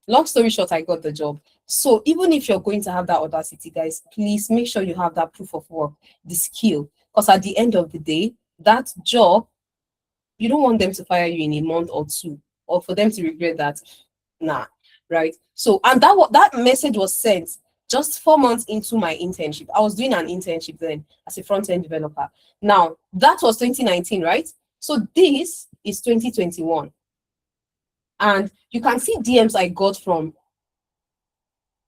Long story short, I got the job. So even if you're going to have that audacity, guys, please make sure you have that proof of work, the skill. Because at the end of the day, that job, you don't want them to fire you in a month or two, or for them to regret that. Nah, right? So, and that message was sent just 4 months into my internship. I was doing an internship then as a front-end developer. Now, that was 2019, right? So this is 2021. And you can see DMs I got from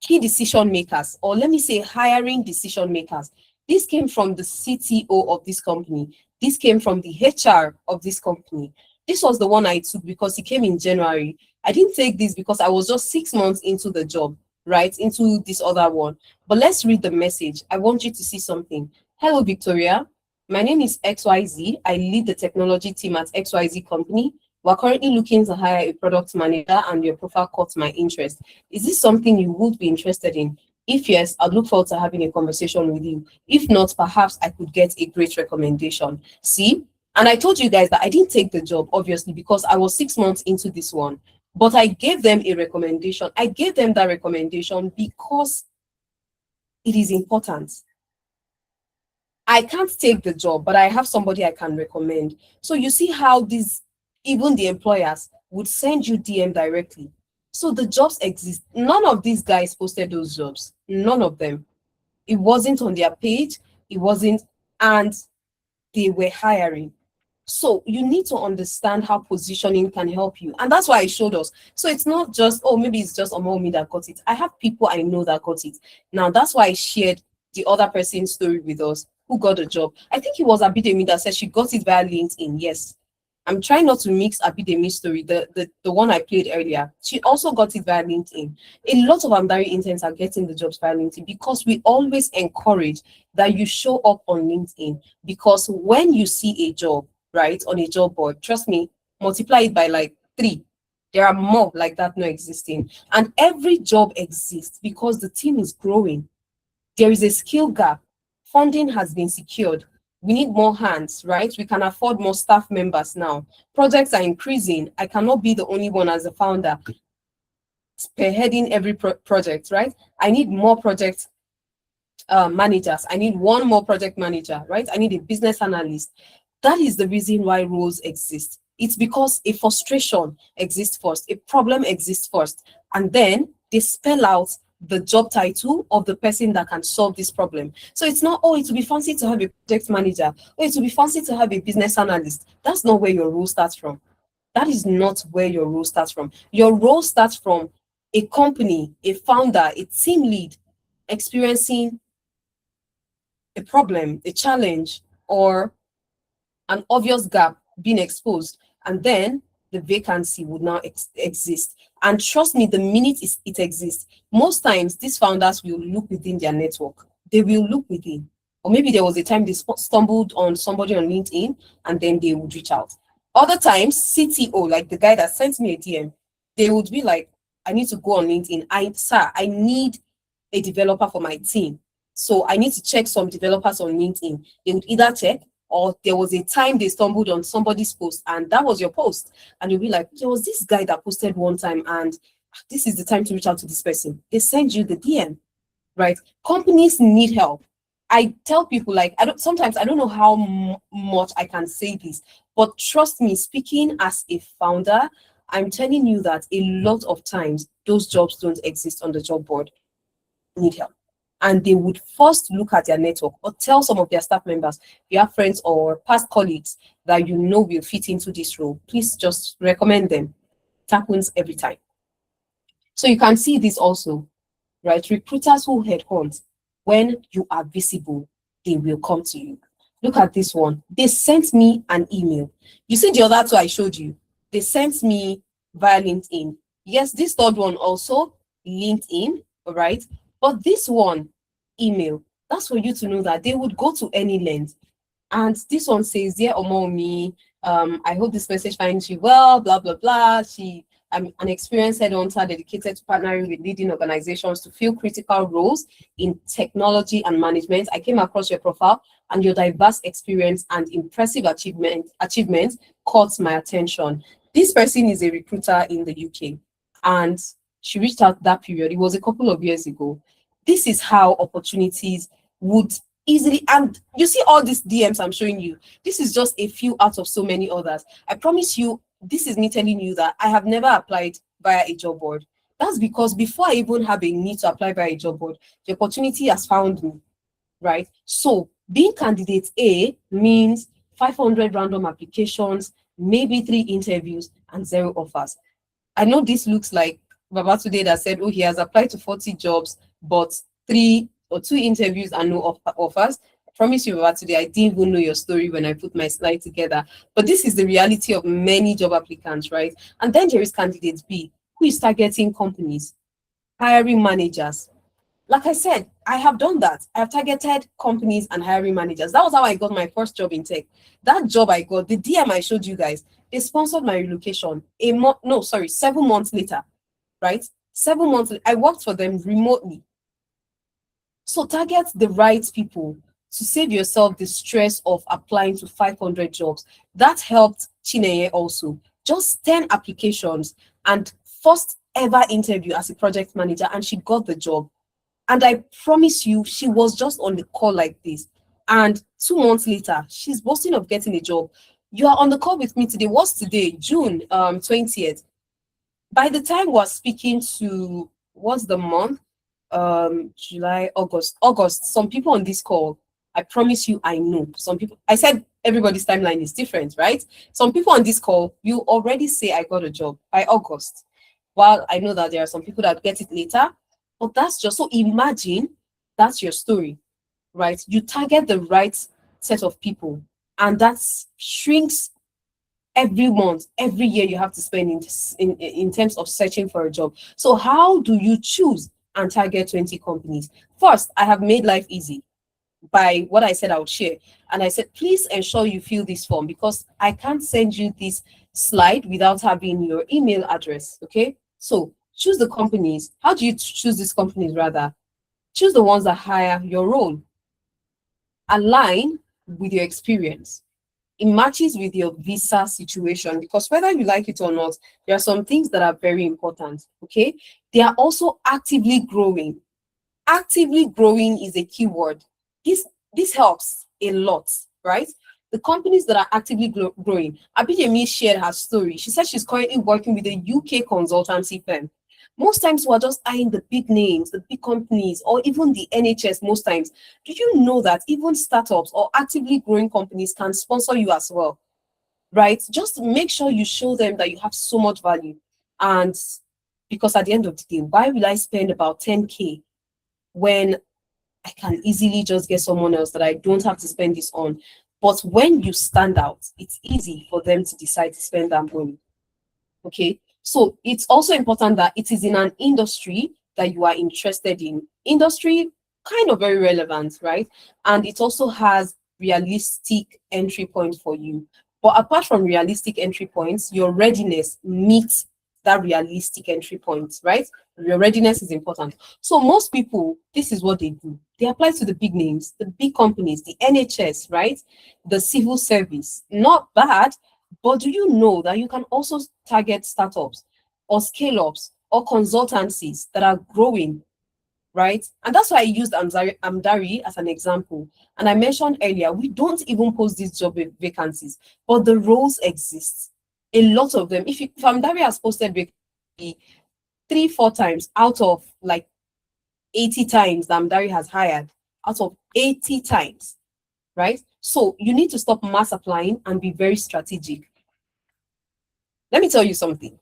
key decision makers, or let me say hiring decision makers. This came from the CTO of this company. This came from the HR of this company. This was the one I took because it came in January. I didn't take this because I was just 6 months into the job, right? Into this other one. But let's read the message. I want you to see something. Hello, Victoria. My name is XYZ. I lead the technology team at XYZ company. We're currently looking to hire a product manager, and your profile caught my interest. Is this something you would be interested in? If yes, I'd look forward to having a conversation with you. If not, perhaps I could get a great recommendation. See? And I told you guys that I didn't take the job, obviously, because I was 6 months into this one. But I gave them a recommendation. I gave them that recommendation because it is important. I can't take the job, but I have somebody I can recommend. So you see how these, even the employers would send you DM directly. So the jobs exist. None of these guys posted those jobs. None of them. It wasn't on their page. It wasn't, and they were hiring. So you need to understand how positioning can help you. And that's why I showed us. So it's not just, oh, maybe it's just Omomi that got it. I have people I know that got it. Now, that's why I shared the other person's story with us who got a job. I think it was Abidemi that said she got it via LinkedIn. Yes. I'm trying not to mix Abidemi's story, the one I played earlier. She also got it via LinkedIn. A lot of Amdari interns are getting the jobs via LinkedIn because we always encourage that you show up on LinkedIn, because when you see a job, right, on a job board, trust me, multiply it by like 3. There are more like that not existing. And every job exists because the team is growing. There is a skill gap. Funding has been secured. We need more hands, right? We can afford more staff members now. Projects are increasing. I cannot be the only one as a founder spearheading every project, right? I need more project managers. I need one more project manager, right? I need a business analyst. That is the reason why roles exist. It's because a frustration exists first, a problem exists first, and then they spell out the job title of the person that can solve this problem. So it's not, oh, it would be fancy to have a project manager, or it would be fancy to have a business analyst. That's not where your role starts from. That is not where your role starts from. Your role starts from a company, a founder, a team lead experiencing a problem, a challenge, or an obvious gap being exposed, and then the vacancy would now exist. And trust me, the minute it exists, most times these founders will look within their network. They will look within. Or maybe there was a time they stumbled on somebody on LinkedIn and then they would reach out. Other times, CTO, like the guy that sent me a DM, they would be like, I need to go on LinkedIn. I need a developer for my team. So I need to check some developers on LinkedIn. They would either check, or there was a time they stumbled on somebody's post and that was your post. And you'll be like, there was this guy that posted one time and this is the time to reach out to this person. They send you the DM, right? Companies need help. I tell people, like, sometimes I don't know how much I can say this, but trust me, speaking as a founder, I'm telling you that a lot of times those jobs don't exist on the job board. Need help. And they would first look at their network or tell some of their staff members, you have friends or past colleagues that you know will fit into this role. Please just recommend them. It happens every time. So you can see this also, right? Recruiters who headhunt, when you are visible, they will come to you. Look at this one. They sent me an email. You see the other two I showed you? They sent me via LinkedIn. Yes, this third one also, LinkedIn, all right? But this one, email, that's for you to know that they would go to any length. And this one says, dear Omomi, I hope this message finds you well, blah, blah, blah. I'm an experienced headhunter dedicated to partnering with leading organizations to fill critical roles in technology and management. I came across your profile and your diverse experience and impressive achievements caught my attention. This person is a recruiter in the UK, and she reached out that period. It was a couple of years ago. This is how opportunities would easily, and you see all these DMs I'm showing you. This is just a few out of so many others. I promise you, this is me telling you that I have never applied via a job board. That's because before I even have a need to apply via a job board, the opportunity has found me, right? So being candidate A means 500 random applications, maybe 3 interviews and 0 offers. I know this looks like Baba today that said, oh, he has applied to 40 jobs, but 3 or 2 interviews and no offers. I promise you, Baba today, I didn't even know your story when I put my slide together. But this is the reality of many job applicants, right? And then there is candidate B, who is targeting companies, hiring managers. Like I said, I have done that. I have targeted companies and hiring managers. That was how I got my first job in tech. That job I got, the DM I showed you guys, they sponsored my relocation 7 months later, right? 7 months, I worked for them remotely. So target the right people to save yourself the stress of applying to 500 jobs. That helped Chineye also. Just 10 applications and first ever interview as a project manager, and she got the job. And I promise you, she was just on the call like this. And 2 months later, she's boasting of getting a job. You are on the call with me today. What's today? June 20th. By the time we're speaking to, what's the month? July, August. Some people on this call, I promise you, I know. Some people, I said everybody's timeline is different, right? Some people on this call, you already say I got a job by August. While I know that there are some people that get it later, but that's just, so imagine that's your story, right? You target the right set of people, and that shrinks every month, every year you have to spend in terms of searching for a job. So how do you choose and target 20 companies? First, I have made life easy by what I said I would share. And I said, please ensure you fill this form, because I can't send you this slide without having your email address, okay? So choose the companies. How do you choose these companies rather? Choose the ones that hire your role. Align with your experience. It matches with your visa situation, because whether you like it or not, there are some things that are very important, okay? They are also actively growing. Actively growing is a key word. This helps a lot, right? The companies that are actively growing. Abidemi shared her story. She said she's currently working with a UK consultancy firm. Most times we're just eyeing the big names, the big companies, or even the NHS most times. Do you know that even startups or actively growing companies can sponsor you as well, right? Just make sure you show them that you have so much value. And because at the end of the day, why will I spend about 10K when I can easily just get someone else that I don't have to spend this on? But when you stand out, it's easy for them to decide to spend that money, okay? So it's also important that it is in an industry that you are interested in. Industry, kind of very relevant, right? And it also has realistic entry points for you. But apart from realistic entry points, your readiness meets that realistic entry point, right? Your readiness is important. So most people, this is what they do. They apply to the big names, the big companies, the NHS, right? The civil service. Not bad, but do you know that you can also target startups or scale-ups or consultancies that are growing, right? And that's why I used Amdari as an example. And I mentioned earlier, we don't even post these job vacancies, but the roles exist. A lot of them. If Amdari has posted vacancy 3-4 times out of like 80 times that Amdari has hired, out of 80 times, right? So you need to stop mass applying and be very strategic. Let me tell you something.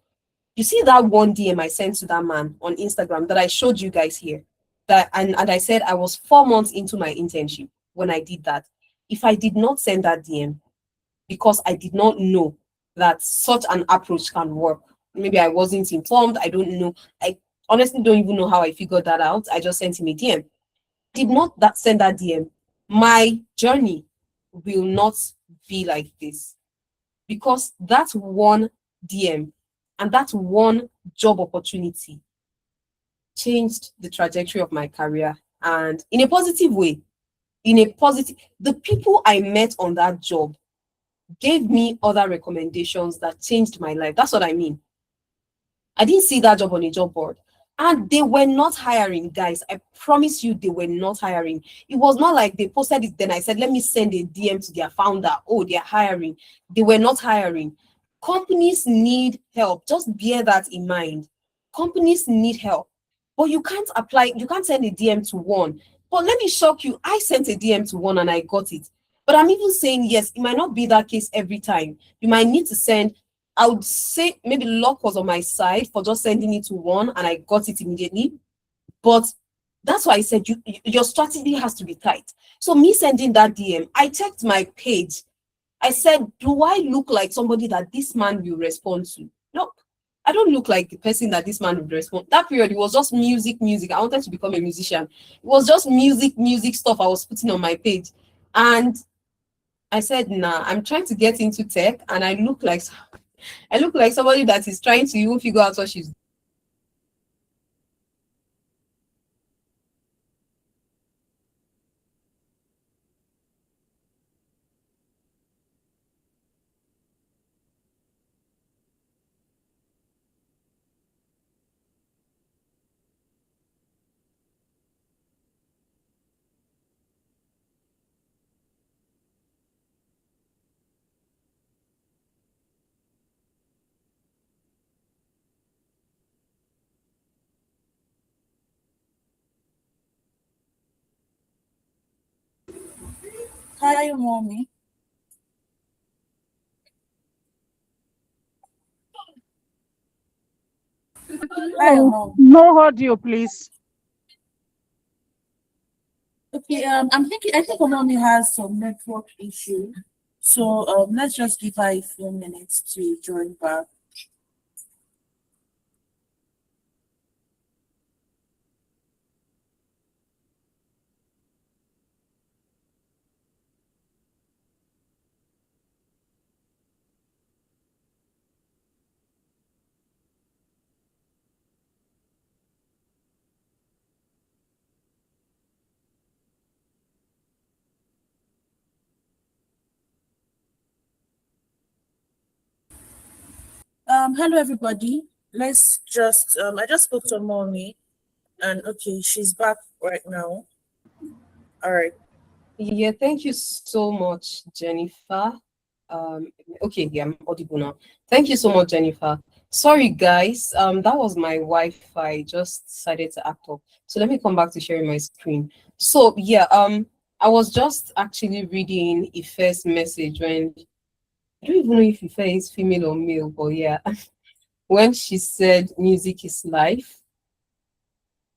You see that one DM I sent to that man on Instagram that I showed you guys here, that and I said I was 4 months into my internship when I did that. If I did not send that DM because I did not know that such an approach can work, maybe I wasn't informed, I don't know. I honestly don't even know how I figured that out. I just sent him a DM. Did not send that DM, my journey will not be like this, because that one DM and that one job opportunity changed the trajectory of my career, and in a positive way. The people I met on that job gave me other recommendations that changed my life. That's what I mean. I didn't see that job on a job board. And they were not hiring, guys. I promise you, they were not hiring. It was not like they posted it, then I said, let me send a DM to their founder. Oh, they're hiring. They were not hiring. Companies need help. Just bear that in mind. Companies need help. But you can't apply, you can't send a DM to one. But let me shock you, I sent a DM to one and I got it. But I'm even saying, yes, it might not be that case every time. You might need to send I would say maybe luck was on my side for just sending it to one and I got it immediately. But that's why I said your strategy has to be tight. So me sending that DM, I checked my page. I said, do I look like somebody that this man will respond to? No, I don't look like the person that this man would respond. That period, it was just music. I wanted to become a musician. It was just music stuff I was putting on my page. And I said, nah, I'm trying to get into tech and I look like somebody that is trying to even figure out what she's. Hi, mommy. Hi, mom. No audio, please. Okay, I think mommy has some network issue. So let's just give her a few minutes to join back. Hello everybody. Let's just I just spoke to mommy and okay, she's back right now. All right. Yeah, thank you so much, Jennifer. Okay, yeah, I'm audible now. Thank you so much, Jennifer. Sorry, guys. That was my Wi-Fi. Just decided to act up. So let me come back to sharing my screen. So yeah, I was just actually reading Ife's message when I don't even know if Ife is female or male, but yeah, when she said music is life.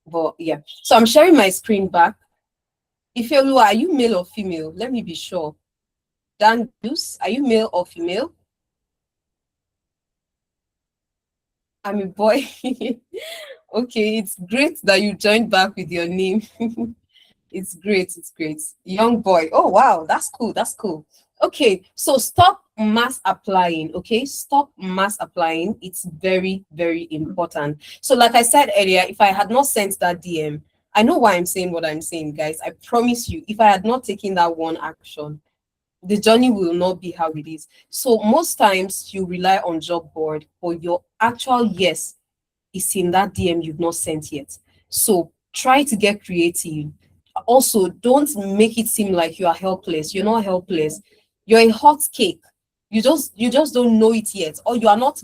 But yeah, so I'm sharing my screen back. Ifeoluwa, are you male or female? Let me be sure. Dan Deuce, are you male or female? I'm a boy. Okay, it's great that you joined back with your name. It's great. It's great. Young boy. Oh, wow. That's cool. That's cool. Okay, so stop mass applying. Okay, stop mass applying. It's very, very important. So, like I said earlier, if I had not sent that DM, I know why I'm saying what I'm saying, guys. I promise you, if I had not taken that one action, the journey will not be how it is. So most times you rely on job board, but your actual yes is in that DM you've not sent yet. So try to get creative. Also, don't make it seem like you are helpless. You're not helpless. You're a hot cake. You just don't know it yet, or you are not,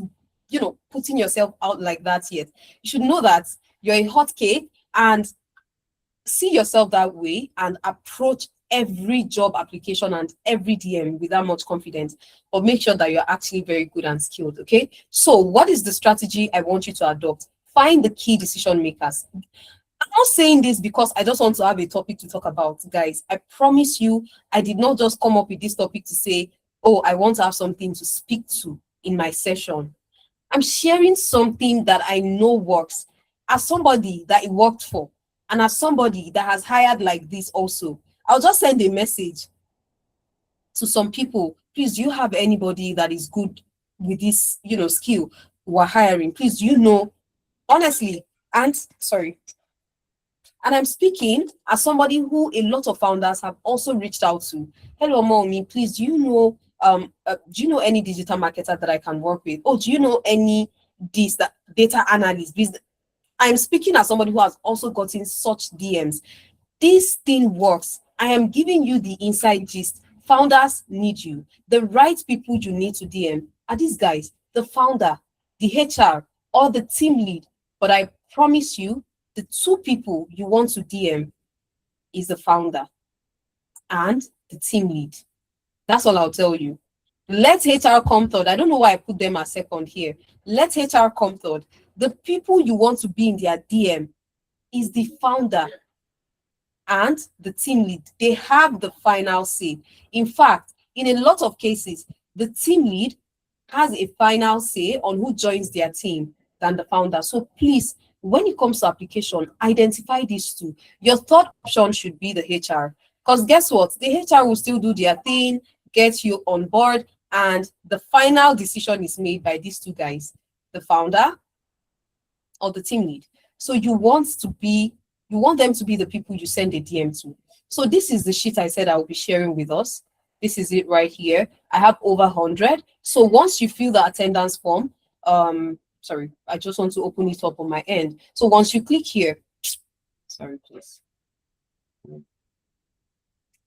putting yourself out like that yet. You should know that you're a hot cake and see yourself that way and approach every job application and every DM with that much confidence, but make sure that you're actually very good and skilled. Okay. So, what is the strategy I want you to adopt? Find the key decision makers. I'm not saying this because I just want to have a topic to talk about, guys. I promise you, I did not just come up with this topic to say, oh, I want to have something to speak to in my session. I'm sharing something that I know works as somebody that it worked for, and as somebody that has hired like this also. I'll just send a message to some people. Please, do you have anybody that is good with this, skill we're hiring? Please, honestly, and sorry. And I'm speaking as somebody who a lot of founders have also reached out to. Hello, mommy, please, do you know any digital marketer that I can work with? Oh, do you know any data analyst? I'm speaking as somebody who has also gotten such DMs. This thing works. I am giving you the inside gist. Founders need you. The right people you need to DM are these guys, the founder, the HR, or the team lead. But I promise you, the two people you want to DM is the founder and the team lead. That's all I'll tell you. Let HR come third. I don't know why I put them as second here. Let HR come third. The people you want to be in their DM is the founder and the team lead. They have the final say. In fact, in a lot of cases, the team lead has a final say on who joins their team than the founder. So please, when it comes to application, identify these two. Your third option should be the HR. Because guess what? The HR will still do their thing, get you on board, and the final decision is made by these two guys, the founder or the team lead. So you want them to be the people you send a DM to. So this is the sheet I said I will be sharing with us. This is it right here. I have over 100. So once you fill the attendance form, sorry, I just want to open it up on my end. So once you click here, sorry, please.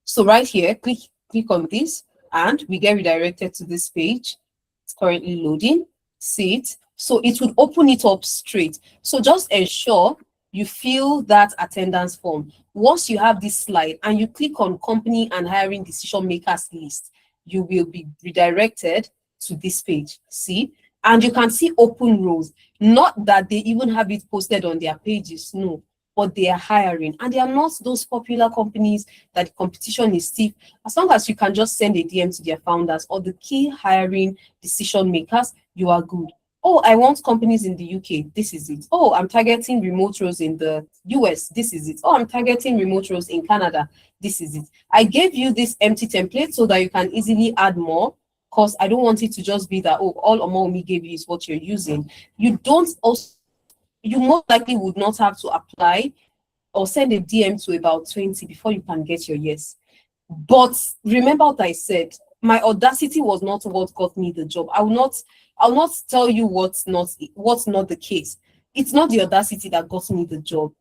So right here, click on this, and we get redirected to this page. It's currently loading. See it? So it would open it up straight. So just ensure you fill that attendance form. Once you have this slide and you click on company and hiring decision makers list, you will be redirected to this page. See? And you can see open roles. Not that they even have it posted on their pages, no, but they are hiring. And they are not those popular companies that the competition is stiff. As long as you can just send a DM to their founders or the key hiring decision makers, you are good. Oh, I want companies in the UK. This is it. Oh, I'm targeting remote roles in the US. This is it. Oh, I'm targeting remote roles in Canada. This is it. I gave you this empty template so that you can easily add more, because I don't want it to just be that, oh, all Omomi gave you is what you're using. You most likely would not have to apply or send a DM to about 20 before you can get your yes. But remember what I said, my audacity was not what got me the job. I'll not tell you what's not the case. It's not the audacity that got me the job.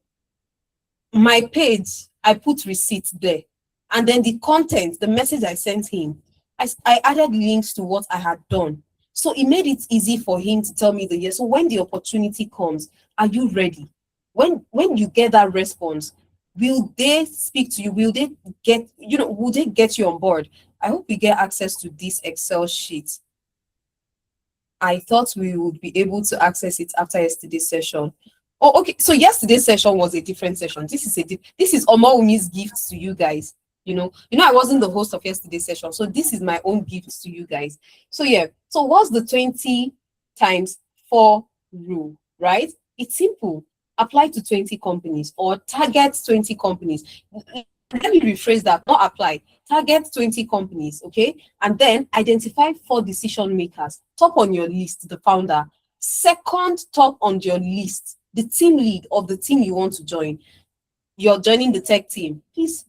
My page, I put receipts there. And then the content, the message I sent him, I added links to what I had done. So it made it easy for him to tell me the yes. So when the opportunity comes, are you ready? When you get that response, will they speak to you? Will they get you on board? I hope we get access to this Excel sheet. I thought we would be able to access it after yesterday's session. Oh, okay. So yesterday's session was a different session. This is Omawumi's gift to you guys. You know, I wasn't the host of yesterday's session, so this is my own gift to you guys. So yeah. So what's the 20 times 4 rule? Right? It's simple. Apply to 20 companies or target 20 companies. Let me rephrase that. Not apply. Target 20 companies, okay? And then identify 4 decision makers. Top on your list, the founder. Second top on your list, the team lead of the team you want to join. You're joining the tech team. Please,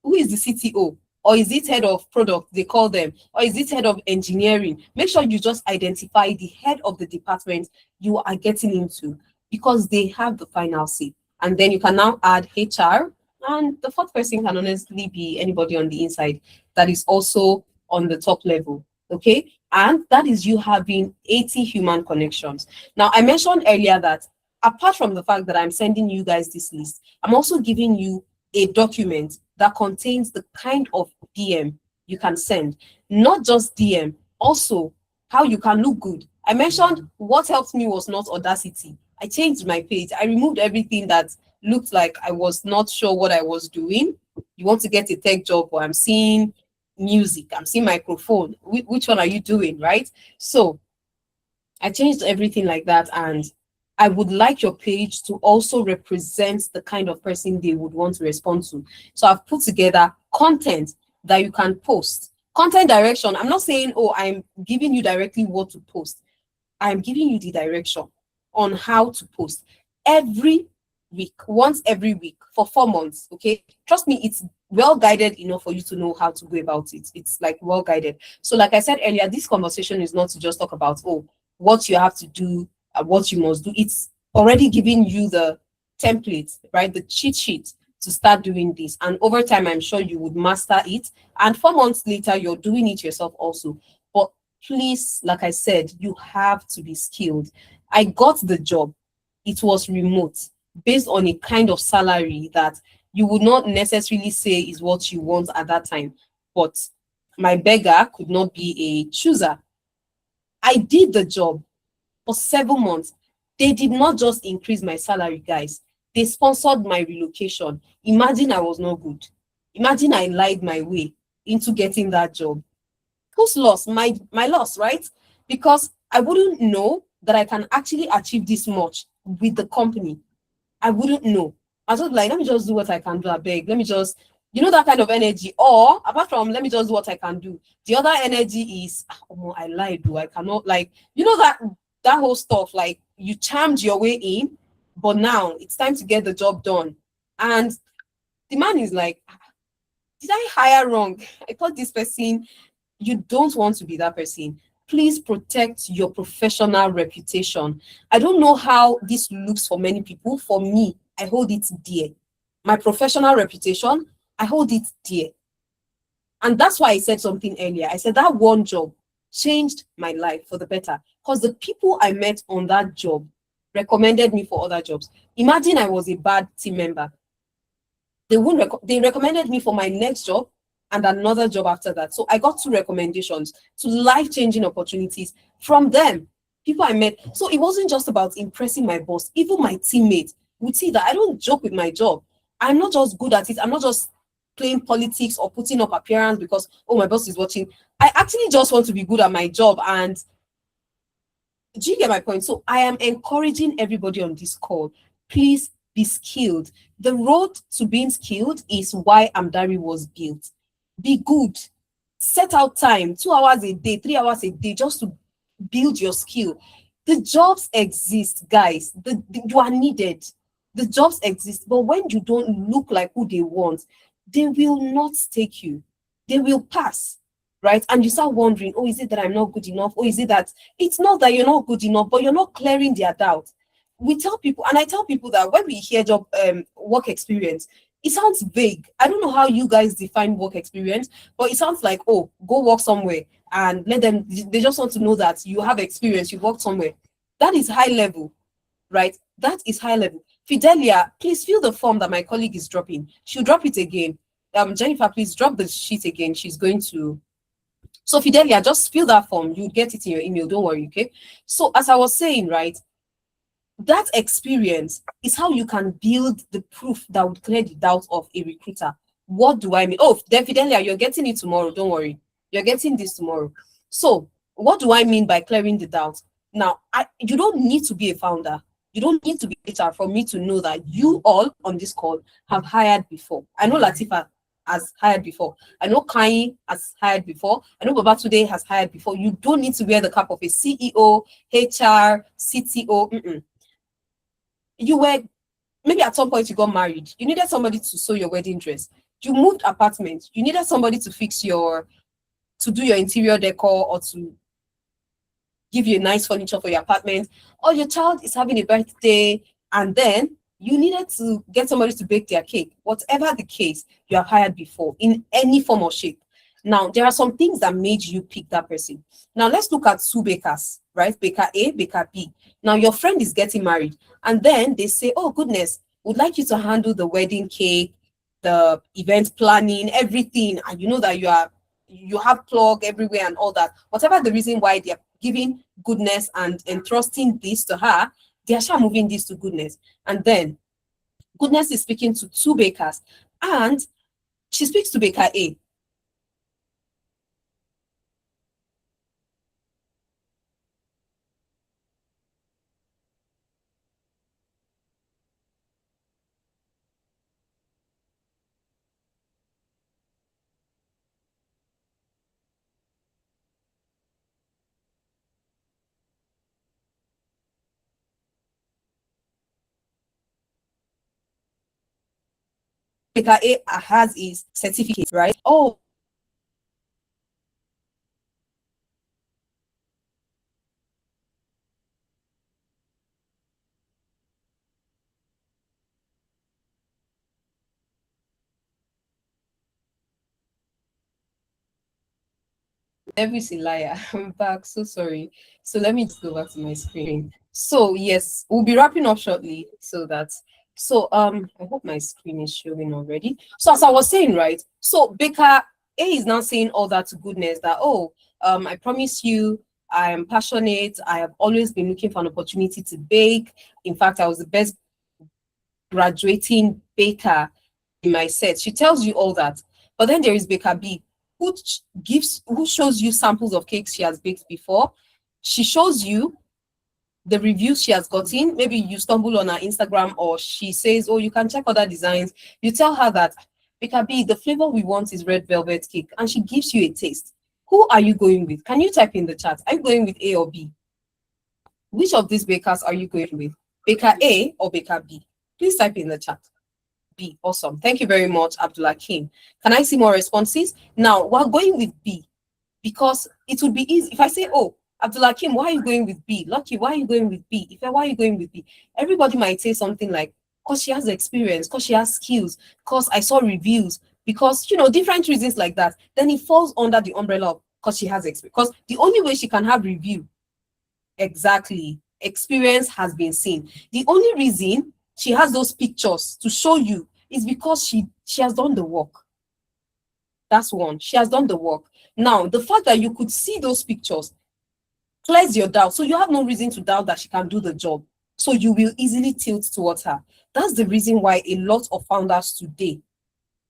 who is the CTO? Or is it head of product, they call them? Or is it head of engineering? Make sure you just identify the head of the department you are getting into, because they have the final say. And then you can now add HR, and the 4th person can honestly be anybody on the inside that is also on the top level, okay? And that is you having 80 human connections. Now, I mentioned earlier that apart from the fact that I'm sending you guys this list, I'm also giving you a document that contains the kind of DM you can send. Not just DM, also how you can look good. I mentioned what helped me was not audacity. I changed my page. I removed everything that looked like I was not sure what I was doing. You want to get a tech job, or I'm seeing music, I'm seeing microphone. Which one are you doing, right? So I changed everything like that, and I would like your page to also represent the kind of person they would want to respond to. So I've put together content that you can post. Content direction. I'm not saying, oh, I'm giving you directly what to post. I'm giving you the direction on how to post every week, once every week for 4 months. Okay, trust me, it's well guided enough for you to know how to go about it. It's like well guided. So like I said earlier, this conversation is not to just talk about, oh, what you have to do, what you must do. It's already giving you the template, right? The cheat sheet to start doing this. And over time, I'm sure you would master it. And 4 months later, you're doing it yourself also. But please, like I said, you have to be skilled. I got the job. It was remote, based on a kind of salary that you would not necessarily say is what you want at that time. But my beggar could not be a chooser. I did the job for 7 months. They did not just increase my salary, guys. They sponsored my relocation. Imagine I was not good. Imagine I lied my way into getting that job. Whose loss? My loss, right? Because I wouldn't know that I can actually achieve this much with the company. I wouldn't know. I was like, let me just do what I can do. I beg. Let me just, that kind of energy. Or apart from, let me just do what I can do. The other energy is, oh, I lied. I cannot, like, that whole stuff. Like, you charmed your way in, but now it's time to get the job done. And the man is like, did I hire wrong? I thought this person. You don't want to be that person. Please protect your professional reputation. I don't know how this looks for many people. For me, I hold it dear. My professional reputation, I hold it dear. And that's why I said something earlier. I said that one job changed my life for the better, because the people I met on that job recommended me for other jobs. Imagine I was a bad team member. They recommended me for my next job and another job after that. So I got 2 recommendations to life-changing opportunities from them, people I met. So it wasn't just about impressing my boss. Even my teammates would see that I don't joke with my job. I'm not just good at it. I'm not just playing politics or putting up appearance because, oh, my boss is watching. I actually just want to be good at my job. And do you get my point? So I am encouraging everybody on this call, please be skilled. The road to being skilled is why Amdari was built. Be good. Set out time, 2 hours a day, 3 hours a day, just to build your skill. The jobs exist, guys. You are needed. The jobs exist, but when you don't look like who they want, they will not take you. They will pass, right? And you start wondering, oh, is it that I'm not good enough? Or is it that it's not that you're not good enough, but you're not clearing their doubt? We tell people, and I tell people that when we hear work experience, it sounds vague. I don't know how you guys define work experience, but it sounds like, oh, go work somewhere and they just want to know that you have experience, you worked somewhere. That is high level, right? That is high level. Fidelia, please fill the form that my colleague is dropping. She'll drop it again. Jennifer, please drop the sheet again. She's going to. So Fidelia, just fill that form. You get it in your email. Don't worry, okay? So as I was saying, right, that experience is how you can build the proof that would clear the doubt of a recruiter. What do I mean? Oh, then Fidelia, you're getting it tomorrow. Don't worry. You're getting this tomorrow. So what do I mean by clearing the doubt? Now, you don't need to be a founder. You don't need to be HR for me to know that you all on this call have hired before. I know Latifa has hired before. I know Kai has hired before. I know Babatunde has hired before. You don't need to wear the cap of a CEO, HR, CTO. You were, maybe at some point you got married. You needed somebody to sew your wedding dress. You moved apartment. You needed somebody to to do your interior decor or to give you a nice furniture for your apartment. Or your child is having a birthday and then you needed to get somebody to bake their cake. Whatever the case, you have hired before in any form or shape. Now, there are some things that made you pick that person. Now, let's look at 2 bakers, right? Baker A, Baker B. Now, your friend is getting married. And then they say, oh, goodness, we'd like you to handle the wedding cake, the event planning, everything. And you know that you have plug everywhere and all that. Whatever the reason why they're giving goodness and entrusting this to her, they are moving this to goodness. And then goodness is speaking to 2 bakers. And she speaks to Baker A. Baker A has his certificate, right? Oh, Every's a liar. I'm back. So sorry. So let me just go back to my screen. So yes, we'll be wrapping up shortly. I hope my screen is showing already. So as I was saying, right? So Baker A is now saying all that goodness that, oh, I promise you, I am passionate. I have always been looking for an opportunity to bake. In fact, I was the best graduating baker in my set. She tells you all that. But then there is Baker B, who shows you samples of cakes she has baked before. She shows you the reviews she has gotten. Maybe you stumble on her Instagram, or she says, oh, you can check other designs. You tell her that, Baker B, the flavor we want is red velvet cake, and she gives you a taste. Who are you going with? Can you type in the chat? Are you going with A or B? Which of these bakers are you going with? Baker A or Baker B? Please type in the chat. B. Awesome. Thank you very much, Abdullah King. Can I see more responses? Now, we're going with B because it would be easy if I say, oh, Abdullah Kim, why are you going with B? Lucky, why are you going with B? If why are you going with B? Everybody might say something like, because she has experience, because she has skills, because I saw reviews, because, you know, different reasons like that. Then it falls under the umbrella of because she has experience. Because the only way she can have review, exactly, experience has been seen. The only reason she has those pictures to show you is because she has done the work. That's one. She has done the work. Now, the fact that you could see those pictures clears your doubt. So you have no reason to doubt that she can do the job. So you will easily tilt towards her. That's the reason why a lot of founders today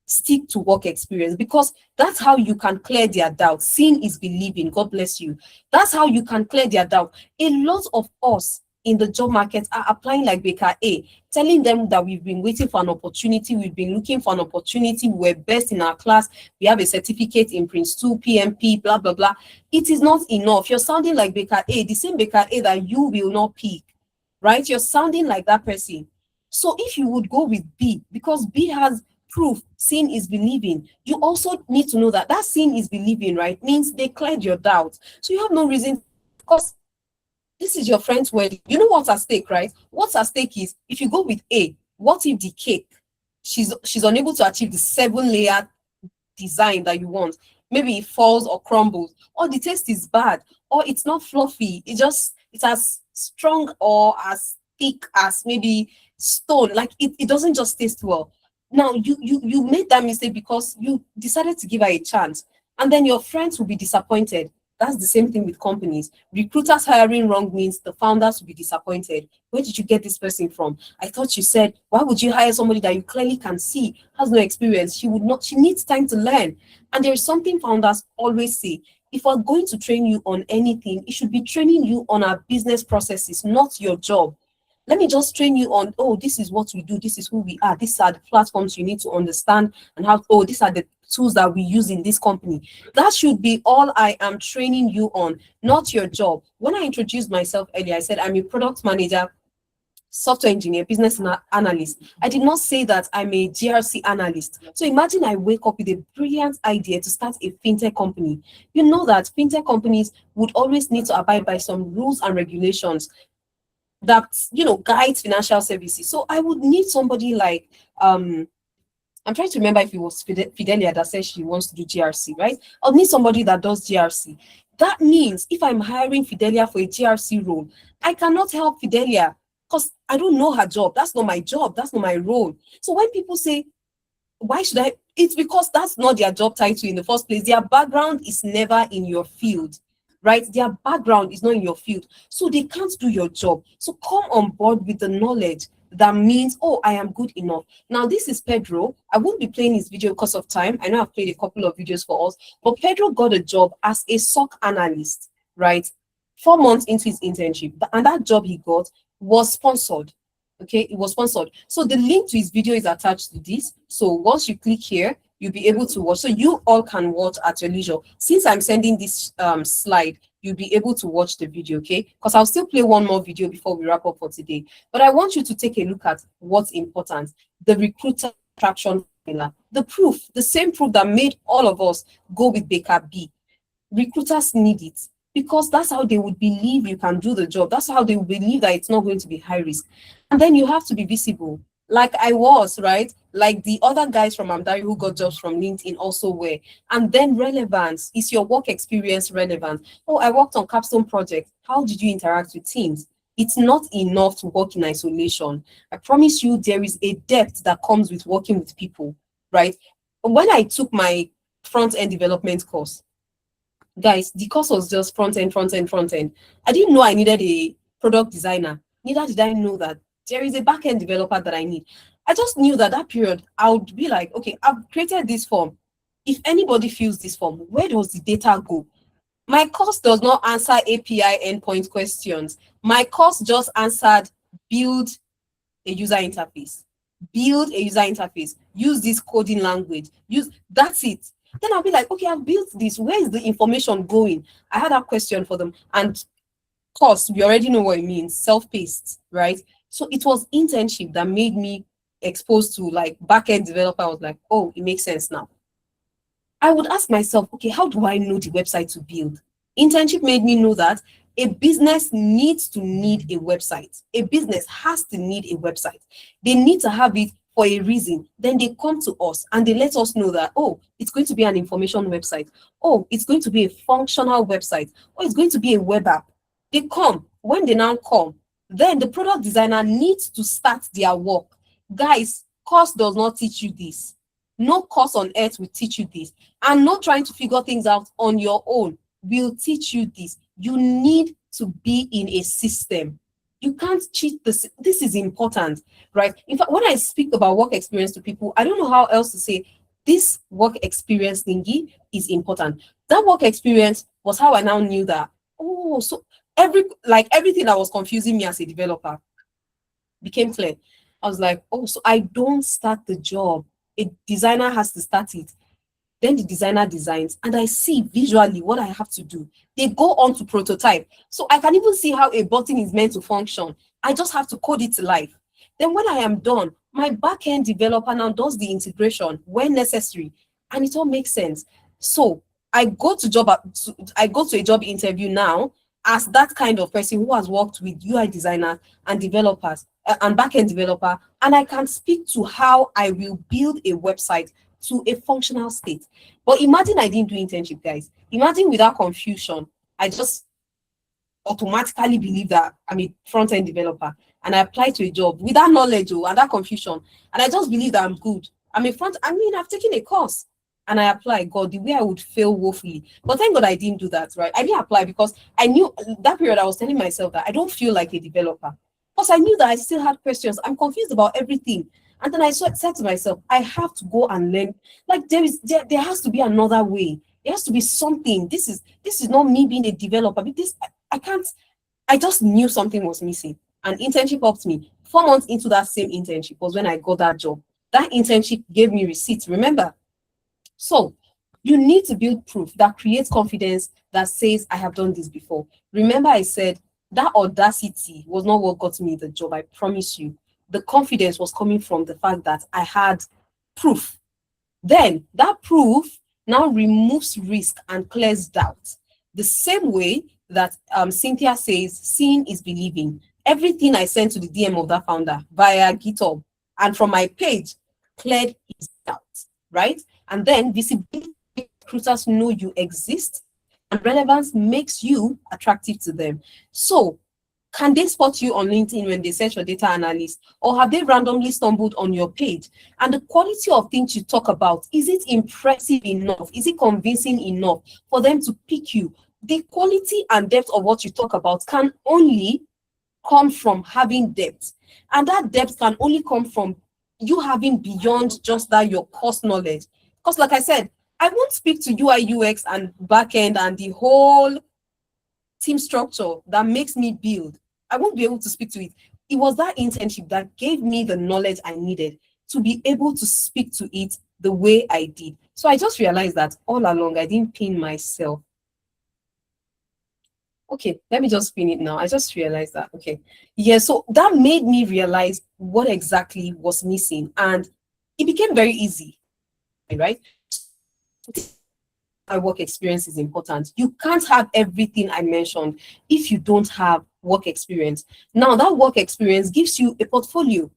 stick to work experience, because that's how you can clear their doubt. Seeing is believing. God bless you. That's how you can clear their doubt. A lot of us in the job market are applying like Baker A, telling them that we've been waiting for an opportunity, we've been looking for an opportunity, we're best in our class, we have a certificate in Prince 2, PMP, blah, blah, blah. It is not enough. You're sounding like Baker A, the same Baker A that you will not pick, right? You're sounding like that person. So if you would go with B, because B has proof, seeing is believing, you also need to know that that seeing is believing, right, means they cleared your doubt. So you have no reason, because this is your friend's wedding. You know what's at stake, right? What's at stake is, if you go with A, what if the cake, she's unable to achieve the 7-layer design that you want? Maybe it falls or crumbles, or the taste is bad, or it's not fluffy. It's as strong or as thick as maybe stone. Like it doesn't just taste well. Now you made that mistake because you decided to give her a chance, and then your friends will be disappointed. That's the same thing with companies. Recruiters hiring wrong means the founders will be disappointed. Where did you get this person from? I thought you said, why would you hire somebody that you clearly can see has no experience? She needs time to learn. And there's something founders always say, if we're going to train you on anything, it should be training you on our business processes, not your job. Let me just train you on, oh, this is what we do, this is who we are, these are the platforms you need to understand, and how, oh, these are the tools that we use in this company. That should be all I am training you on, not your job. When I introduced myself earlier, I said I'm a product manager, software engineer, business analyst. I did not say that I'm a GRC analyst. So imagine I wake up with a brilliant idea to start a fintech company. You know that fintech companies would always need to abide by some rules and regulations that, you know, guides financial services. So I would need somebody like, I'm trying to remember if it was Fidelia that said she wants to do GRC, right? I'll need somebody that does GRC. That means if I'm hiring Fidelia for a GRC role, I cannot help Fidelia because I don't know her job. That's not my job. That's not my role. So when people say, why should I? It's because that's not their job title in the first place. Their background is never in your field, right? Their background is not in your field. So they can't do your job. So come on board with the knowledge that means, oh, I am good enough. Now, this is Pedro. I won't be playing his video because of time. I know I've played a couple of videos for us, but Pedro got a job as a SOC analyst, right? 4 months into his internship. And that job he got was sponsored. Okay, it was sponsored. So the link to his video is attached to this. So once you click here, you'll be able to watch. So you all can watch at your leisure. Since I'm sending this slide, you'll be able to watch the video, okay? Because I'll still play one more video before we wrap up for today. But I want you to take a look at what's important. The recruiter traction formula. The proof, the same proof that made all of us go with Baker B. Recruiters need it because that's how they would believe you can do the job. That's how they would believe that it's not going to be high risk. And then you have to be visible. Like I was, right? Like the other guys from Amdari who got jobs from LinkedIn also were. And then relevance. Is your work experience relevant? Oh, I worked on capstone projects. How did you interact with teams? It's not enough to work in isolation. I promise you there is a depth that comes with working with people, right? When I took my front-end development course. Guys, the course was just front-end, front-end, front-end. I didn't know I needed a product designer. Neither did I know that there is a back-end developer that I need. I just knew that that period, I would be like, okay, I've created this form. If anybody fills this form, where does the data go? My course does not answer API endpoint questions. My course just answered build a user interface. Build a user interface. Use this coding language. That's it. Then I'll be like, okay, I've built this. Where is the information going? I had a question for them. And course, we already know what it means, self-paced, right? So it was internship that made me exposed to like back-end developer. I was like, oh, it makes sense now. I would ask myself, okay, how do I know the website to build? Internship made me know that a business needs to need a website. A business has to need a website. They need to have it for a reason. Then they come to us and they let us know that, oh, it's going to be an information website. Oh, it's going to be a functional website. Or it's going to be a web app. They come. When they now come, then the product designer needs to start their work. Guys, course does not teach you this. No course on earth will teach you this. And not trying to figure things out on your own will teach you this. You need to be in a system. You can't cheat this. This is important, right? In fact, when I speak about work experience to people, I don't know how else to say this work experience thingy is important. That work experience was how I now knew that, oh, so everything that was confusing me as a developer became clear. I was like, oh, so I don't start the job. A designer has to start it. Then the designer designs, and I see visually what I have to do. They go on to prototype. So I can even see how a button is meant to function. I just have to code it to life. Then when I am done, my back-end developer now does the integration when necessary, and it all makes sense. So I go to a job interview now as that kind of person who has worked with UI designers and developers and back-end developer, and I can speak to how I will build a website to a functional state. But imagine I didn't do internship, guys. Imagine without confusion, I just automatically believe that I'm a front-end developer and I apply to a job without knowledge and that confusion. And I just believe that I'm good. I've taken a course and I apply. God, the way I would fail woefully. But thank God I didn't do that, right? I didn't apply because I knew that period I was telling myself that I don't feel like a developer. Because I knew that I still had questions. I'm confused about everything. And then I said to myself, I have to go and learn. Like there has to be another way. There has to be something. This is not me being a developer. I just knew something was missing. And internship helped me. 4 months into that same internship was when I got that job. That internship gave me receipts, remember? So you need to build proof that creates confidence that says, I have done this before. Remember I said that audacity was not what got me the job, I promise you. The confidence was coming from the fact that I had proof. Then that proof now removes risk and clears doubt. The same way that Cynthia says, seeing is believing. Everything I sent to the DM of that founder via GitHub and from my page cleared his doubt, right? And then visibility recruiters know you exist and relevance makes you attractive to them. So can they spot you on LinkedIn when they search for data analyst, or have they randomly stumbled on your page? And the quality of things you talk about, is it impressive enough? Is it convincing enough for them to pick you? The quality and depth of what you talk about can only come from having depth. And that depth can only come from you having beyond just that your course knowledge. Because like I said, I won't speak to UI, UX and backend and the whole team structure that makes me build. I won't be able to speak to it. It was that internship that gave me the knowledge I needed to be able to speak to it the way I did. So I just realized that all along, I didn't pin myself. Okay, let me just spin it now. I just realized that. Okay. Yeah, so that made me realize what exactly was missing. And it became very easy, right? My work experience is important. You can't have everything I mentioned if you don't have work experience. Now, that work experience gives you a portfolio.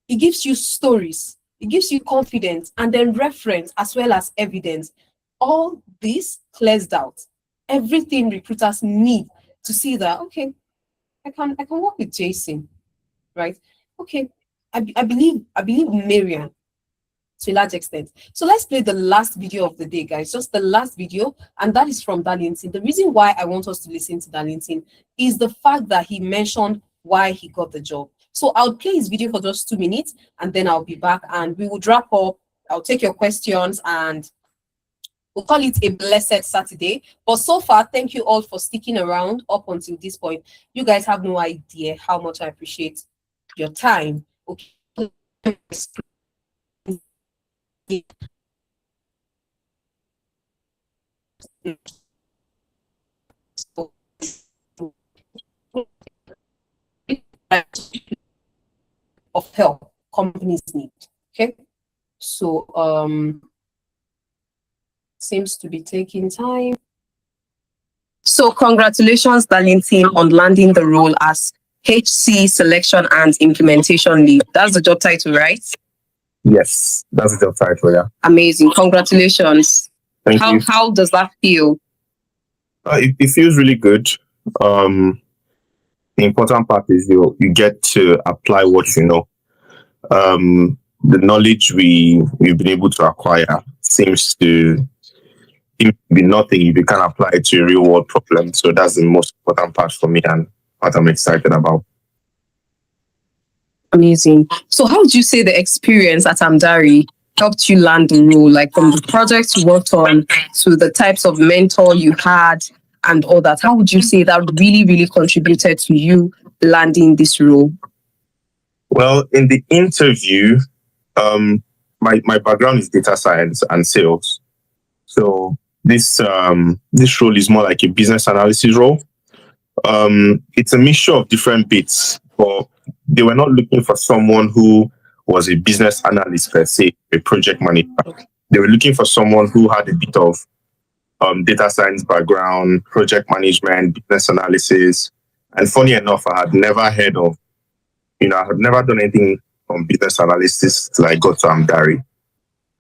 It gives you stories. It gives you confidence and then reference as well as evidence. All this clears doubt. Everything recruiters need to see that, okay, I can work with Jason, right? Okay, I believe Marian. to a large extent. So let's play the last video of the day, guys. Just the last video, and that is from Darlington. The reason why I want us to listen to Darlington is the fact that he mentioned why he got the job. So I'll play his video for just 2 minutes, and then I'll be back, and we will wrap up. I'll take your questions, and we'll call it a blessed Saturday. But so far, thank you all for sticking around up until this point. You guys have no idea how much I appreciate your time. Okay. Of help companies need. Okay. So seems to be taking time. So congratulations, Darlington, on landing the role as HC Selection and Implementation Lead. That's the job title, right? Yes, that's the job title, yeah. Amazing. Congratulations. Thank you. How does that feel? It feels really good. The important part is you get to apply what you know. The knowledge we've been able to acquire seems to be nothing if you can apply it to a real world problem. So that's the most important part for me and what I'm excited about. Amazing. So how would you say the experience at Amdari helped you land the role, like from the projects you worked on to the types of mentor you had and all that? How would you say that really, really contributed to you landing this role? Well, in the interview, my background is data science and sales. So this role is more like a business analysis role. It's a mixture of different bits, but they were not looking for someone who was a business analyst per se, a project manager. They were looking for someone who had a bit of data science background, project management, business analysis. And funny enough, I had never heard of, I had never done anything on business analysis till I got to Amdari.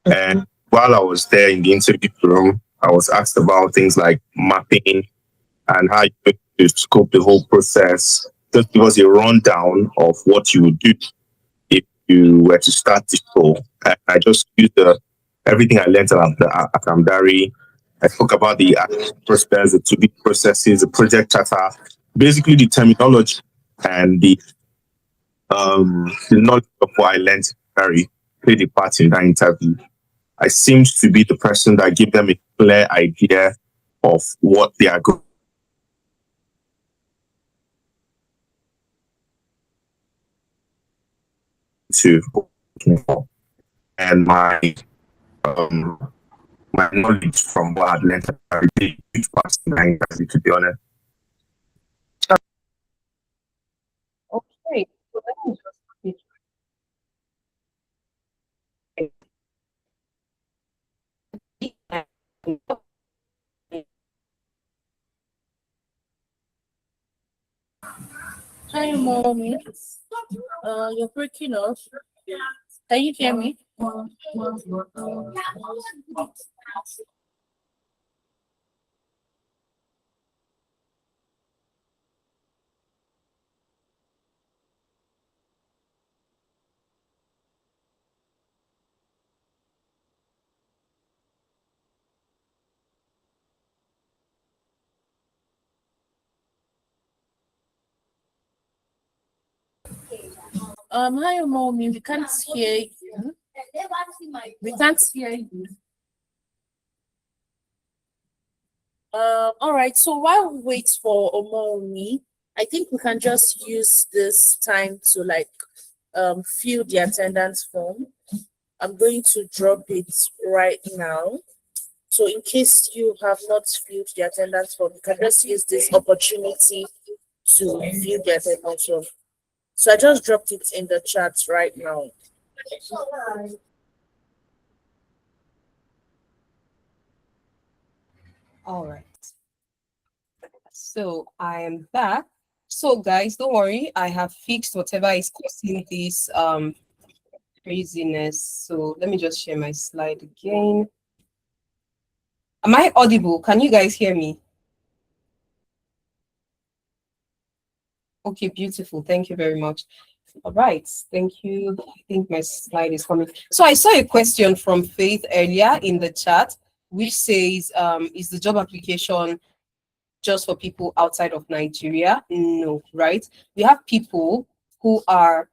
And while I was there in the interview room, I was asked about things like mapping and how you scope the whole process. Just give us a rundown of what you would do if you were to start this role. I just used everything I learned at Amdari. I spoke about the process, the to-be processes, the project charter, basically the terminology and the knowledge of what I learned at Amdari played a part in that interview. I seemed to be the person that gave them a clear idea of what they are going to, and my knowledge from what I'd learned a huge part in that interview, to be honest. Okay, so let me just Hi, mommy. You're breaking up. Can you hear me? Hi, mommy. We can't hear you. We can't hear you. All right. So while we wait for Omomi, I think we can just use this time to fill the attendance form. I'm going to drop it right now. So in case you have not filled the attendance form, you can just use this opportunity to fill the attendance form. So I just dropped it in the chat right now. all right. So I am back. So guys, don't worry, I have fixed whatever is causing this craziness. So let me just share my slide again. Am I audible? Can you guys hear me? Okay, beautiful. Thank you very much. All right, thank you. I think my slide is coming. So I saw a question from Faith earlier in the chat, which says, is the job application just for people outside of Nigeria? No, right? We have people who are,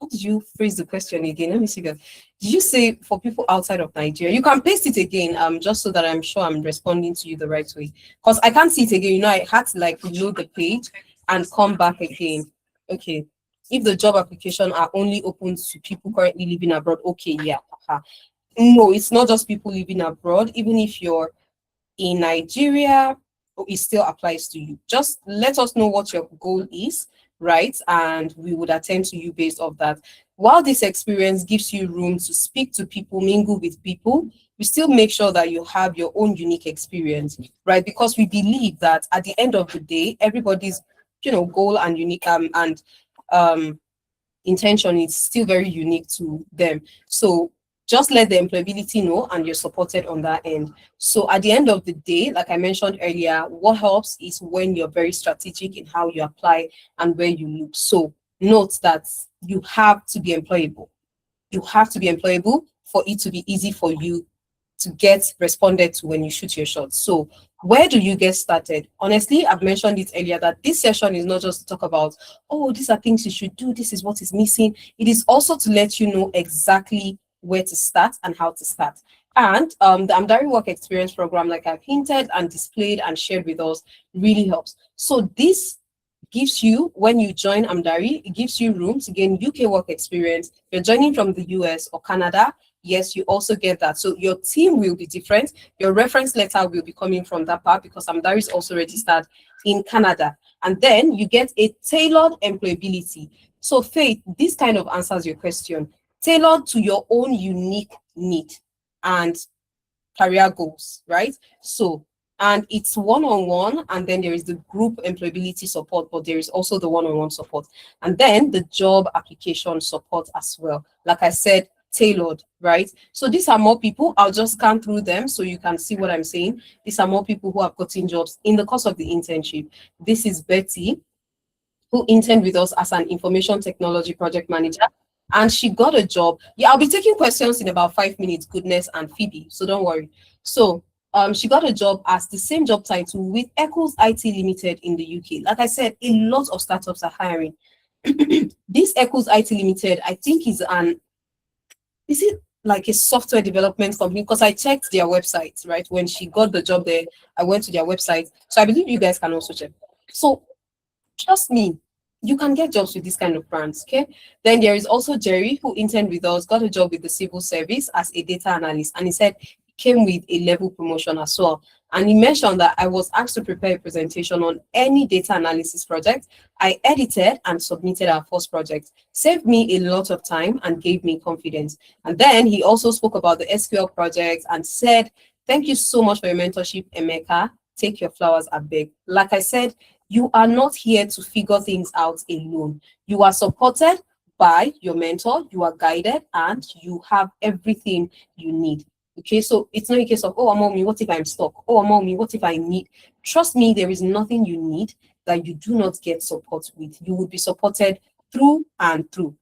how did you phrase the question again? Let me see that. Did you say for people outside of Nigeria? You can paste it again, just so that I'm sure I'm responding to you the right way. Because I can't see it again. You know, I had to like reload the page and come back again. Okay. If the job application are only open to people currently living abroad, okay, yeah. No, it's not just people living abroad. Even if you're in Nigeria, it still applies to you. Just let us know what your goal is, right? And we would attend to you based off that. While this experience gives you room to speak to people, mingle with people, we still make sure that you have your own unique experience, right? Because we believe that at the end of the day, everybody's, goal and unique intention is still very unique to them. So just let the employability know and you're supported on that end. So at the end of the day, like I mentioned earlier, what helps is when you're very strategic in how you apply and where you look. So note that you have to be employable. You have to be employable for it to be easy for you to get responded to when you shoot your shot. So where do you get started? Honestly, I've mentioned it earlier that this session is not just to talk about, oh, these are things you should do, this is what is missing. It is also to let you know exactly where to start and how to start. And the Amdari Work Experience program, like I've hinted and displayed and shared with us, really helps. So this gives you, when you join Amdari, it gives you room to gain UK work experience. You're joining from the US or Canada, yes, you also get that. So your team will be different. Your reference letter will be coming from that part because Amdari is also registered in Canada. And then you get a tailored employability. So Faith, this kind of answers your question. Tailored to your own unique need and career goals, right? So, and it's one-on-one, and then there is the group employability support, but there is also the one-on-one support. And then the job application support as well. Like I said, tailored, right? So these are more people. I'll just scan through them so you can see what I'm saying. These are more people who have gotten jobs in the course of the internship. This is Betty, who interned with us as an information technology project manager, and she got a job. Yeah, I'll be taking questions in about 5 minutes, Goodness and Phoebe, so don't worry. So she got a job as the same job title with Echoes IT Limited in the UK. Like I said, a lot of startups are hiring. This Echoes IT Limited, I think is it like a software development company? Because I checked their website, right? When she got the job there, I went to their website. So I believe you guys can also check. So trust me, you can get jobs with this kind of brands, okay? Then there is also Jerry, who interned with us, got a job with the civil service as a data analyst. And he said he came with a level promotion as well. And he mentioned that I was asked to prepare a presentation on any data analysis project. I edited and submitted our first project. Saved me a lot of time and gave me confidence. And then he also spoke about the SQL project and said, thank you so much for your mentorship, Emeka. Take your flowers, I beg. Like I said, you are not here to figure things out alone. You are supported by your mentor, you are guided, and you have everything you need. Okay, so it's not a case of, oh, Amomi, what if I'm stuck? Oh, Amomi, what if I need? Trust me, there is nothing you need that you do not get support with. You will be supported through and through.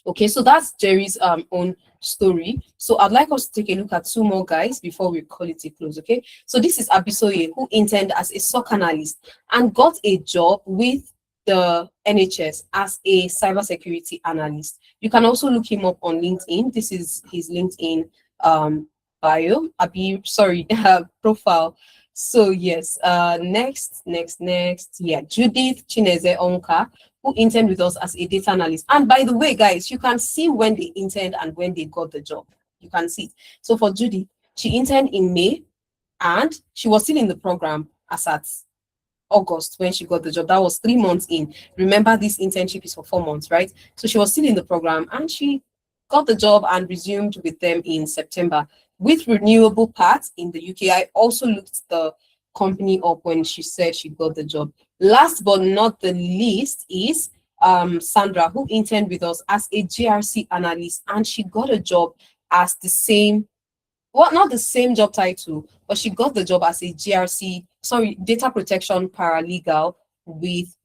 Okay, so that's Jerry's own story. So I'd like us to take a look at two more guys before we call it a close. Okay, so this is Abisoye, who interned as a SOC analyst and got a job with the NHS as a cybersecurity analyst. You can also look him up on LinkedIn. This is his LinkedIn bio, profile. So yes, next, yeah, Judith Chineze Onka, who interned with us as a data analyst. And by the way, guys, you can see when they interned and when they got the job. You can see. So for Judith, she interned in May and she was still in the program as at August when she got the job. That was 3 months in. Remember, this internship is for 4 months, right? So she was still in the program and she got the job and resumed with them in September with renewable parts in the UK. I also looked the company up when she said she got the job. Last but not the least is Sandra, who interned with us as a GRC analyst, and she got a job as the same, well, not the same job title, but she got the job as a data protection paralegal with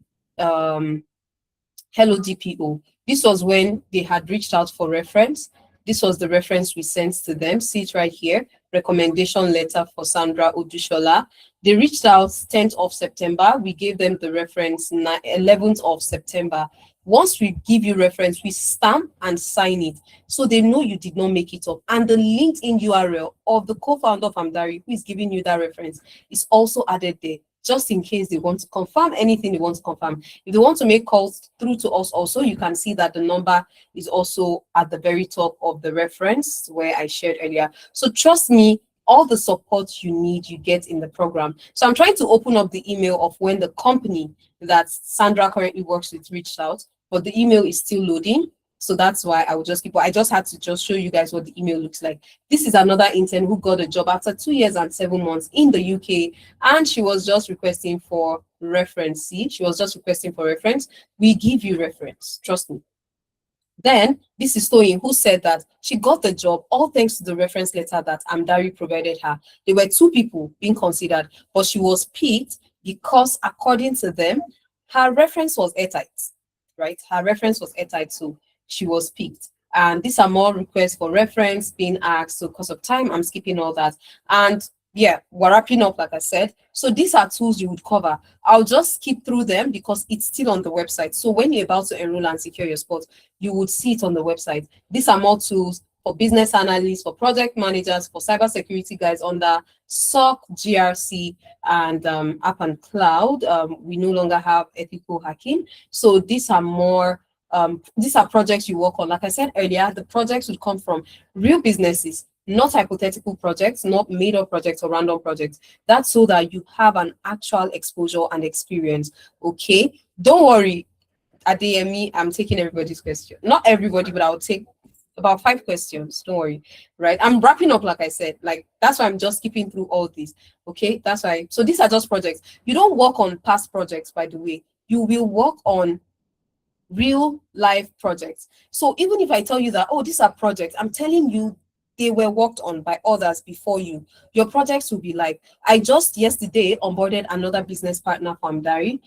Hello DPO. This was when they had reached out for reference. This was the reference we sent to them. See it right here. Recommendation letter for Sandra Odushola. They reached out 10th of September. We gave them the reference 11th of September. Once we give you reference, we stamp and sign it. So they know you did not make it up. And the LinkedIn URL of the co-founder of Amdari, who is giving you that reference, is also added there, just in case they want to confirm anything they want to confirm. If they want to make calls through to us also, you can see that the number is also at the very top of the reference where I shared earlier. So trust me, all the support you need, you get in the program. So I'm trying to open up the email of when the company that Sandra currently works with reached out, but the email is still loading. So that's why I will just keep, I just had to just show you guys what the email looks like. This is another intern who got a job after 2 years and 7 months in the UK, and she was just requesting for reference. See, she was just requesting for reference. We give you reference, trust me. Then this is Toyin, who said that she got the job all thanks to the reference letter that Amdari provided her. There were 2 people being considered, but she was picked because according to them, her reference was airtight, right? Her reference was airtight, so she was picked. And these are more requests for reference being asked. So because of time, I'm skipping all that. And yeah, we're wrapping up, like I said. So these are tools you would cover. I'll just skip through them because it's still on the website. So when you're about to enroll and secure your spot, you would see it on the website. These are more tools for business analysts, for project managers, for cybersecurity guys under SOC, GRC, and App and Cloud. We no longer have ethical hacking. So these are more these are projects you work on. Like I said earlier, the projects would come from real businesses, not hypothetical projects, not made up projects or random projects. That's so that you have an actual exposure and experience. Okay, don't worry, Adeyemi, I'm taking everybody's question. Not everybody, but I'll take about 5 questions. Don't worry, right? I'm wrapping up, like I said. Like that's why I'm just skipping through all these. Okay, that's why. So these are just projects. You don't work on past projects, by the way. You will work on real life projects. So even if I tell you that, oh, these are projects, I'm telling you they were worked on by others before you. Your projects will be like, I just yesterday onboarded another business partner from Amdari.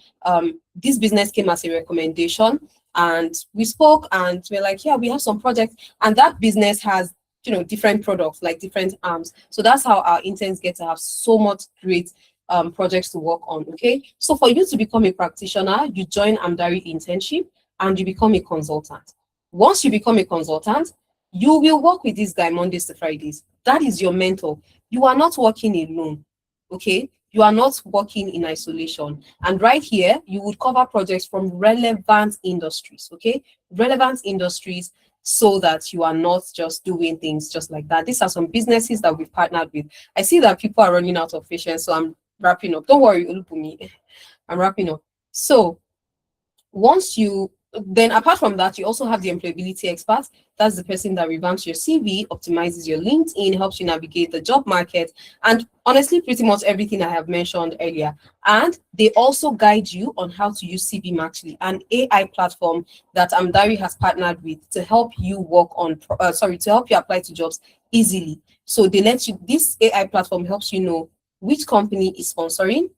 This business came as a recommendation, and we spoke and we're like, yeah, we have some projects, and that business has, you know, different products, like different arms. So that's how our interns get to have so much great projects to work on. Okay, so for you to become a practitioner, you join Amdari internship and you become a consultant. Once you become a consultant, you will work with this guy Mondays to Fridays. That is your mentor. You are not working alone, okay? You are not working in isolation. And right here, you would cover projects from relevant industries, okay? Relevant industries, so that you are not just doing things just like that. These are some businesses that we've partnered with. I see that people are running out of patience, so I'm wrapping up. Don't worry, Olupumi. I'm wrapping up. So once you, then apart from that, you also have the employability expert. That's the person that revamps your CV, optimizes your LinkedIn, helps you navigate the job market, and honestly, pretty much everything I have mentioned earlier. And they also guide you on how to use CV Matchly, an AI platform that Amdari has partnered with to help you work on, to help you apply to jobs easily. So they let you, this AI platform helps you know which company is sponsoring.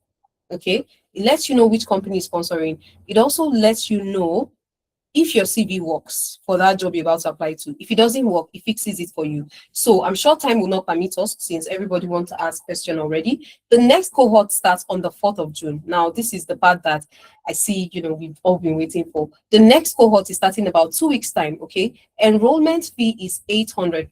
Okay, it lets you know which company is sponsoring. It also lets you know if your CV works for that job you're about to apply to. If it doesn't work, it fixes it for you. So I'm sure time will not permit us, since everybody wants to ask question already. The next cohort starts on the 4th of June. Now, this is the part that I see, you know, we've all been waiting for. The next cohort is starting about 2 weeks time, okay? Enrollment fee is £800.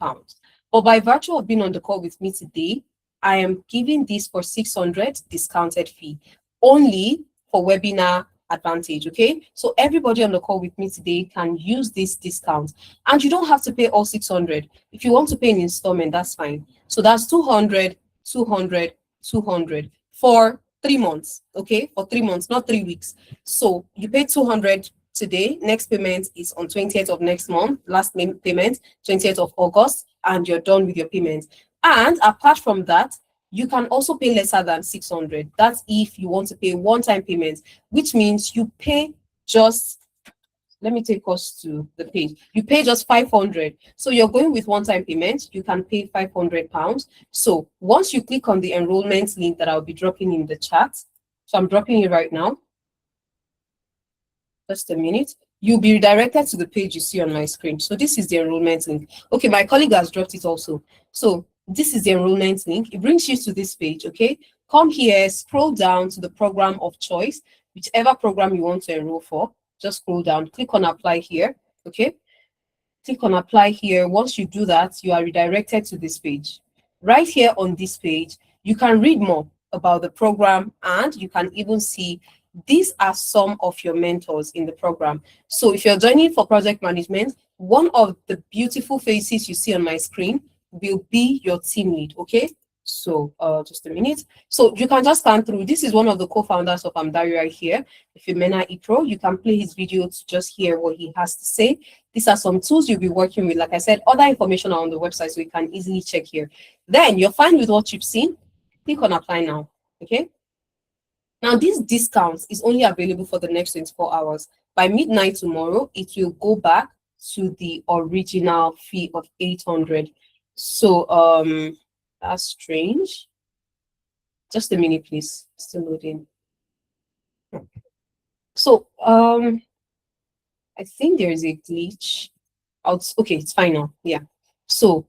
But by virtue of being on the call with me today, I am giving this for 600 discounted fee, only for webinar advantage. Okay, so everybody on the call with me today can use this discount, and you don't have to pay all 600. If you want to pay an installment, that's fine. So that's 200, 200, 200 for 3 months. Okay, for 3 months, not 3 weeks. So you pay 200 today. Next payment is on 20th of next month. Last payment 20th of August, and you're done with your payment. And apart from that, you can also pay lesser than 600. That's if you want to pay one-time payments, which means you pay just, let me take us to the page. You pay just 500. So you're going with one-time payment, you can pay £500. So once you click on the enrollment link that I'll be dropping in the chat, so I'm dropping it right now. Just a minute. you'll be redirected to the page you see on my screen. So this is the enrollment link. Okay, my colleague has dropped it also. So this is the enrollment link. It brings you to this page, okay? Come here, scroll down to the program of choice, whichever program you want to enroll for. Just scroll down, click on apply here, okay? Click on apply here. Once you do that, you are redirected to this page. Right here on this page, you can read more about the program, and you can even see these are some of your mentors in the program. So if you're joining for project management, one of the beautiful faces you see on my screen will be your team lead, okay? So just a minute. So you can just scan through. This is one of the co-founders of Amdari right here. If you Mena Ipro, you can play his video to just hear what he has to say. These are some tools you'll be working with. Like I said, other information are on the website, so you can easily check here. Then you're fine with what you've seen. Click on apply now, okay? Now, this discount is only available for the next 24 hours. By midnight tomorrow, it will go back to the original fee of 800. So, that's strange. Just a minute, please. Still loading. So, I think there is a glitch. Okay, it's fine now. Yeah. So,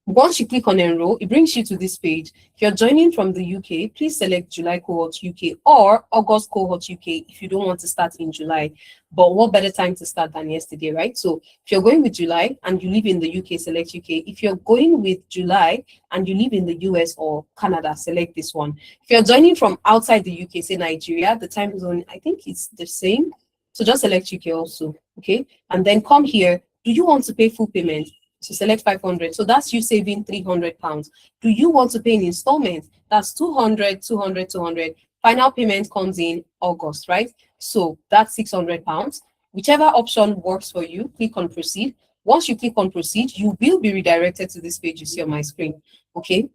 once you click on enroll, it brings you to this page. If you're joining from the UK, please select July cohort UK or August cohort UK if you don't want to start in July. But what better time to start than yesterday, right? So if you're going with July and you live in the UK, select UK. If you're going with July and you live in the US or Canada, select this one. If you're joining from outside the UK, say Nigeria, the time zone, I think it's the same. So just select UK also, okay? And then come here. Do you want to pay full payment? So select 500. So that's you saving 300 pounds. Do you want to pay in installments? That's 200, 200, 200. Final payment comes in August, right? So that's 600 pounds. Whichever option works for you, click on proceed. Once you click on proceed, you will be redirected to this page you see on my screen, okay?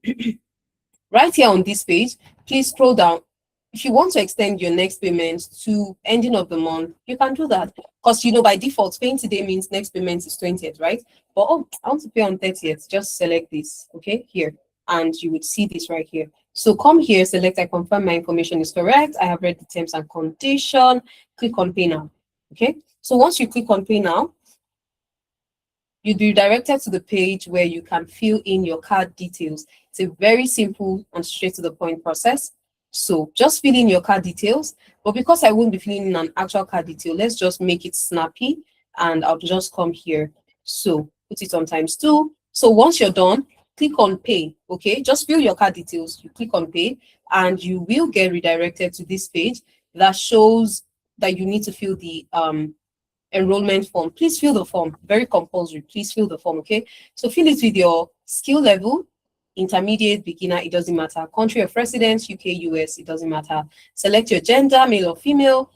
Right here on this page, please scroll down. If you want to extend your next payment to ending of the month, you can do that. Because, you know, by default, paying today means next payment is 20th, right? But, oh, I want to pay on 30th. Just select this, okay, here. And you would see this right here. So come here, select I confirm my information is correct. I have read the terms and condition. Click on pay now, okay? So once you click on pay now, you'll be directed to the page where you can fill in your card details. It's a very simple and straight to the point process. So just fill in your card details, but because I won't be filling in an actual card detail, let's just make it snappy, and I'll just come here. So put it on ×2. So once you're done, click on pay, okay? Just fill your card details, you click on pay, and you will get redirected to this page that shows that you need to fill the enrollment form. Please fill the form, very compulsory, please fill the form, okay? So fill it with your skill level, intermediate, beginner, it doesn't matter. Country of residence, UK, US, it doesn't matter. Select your gender, male or female.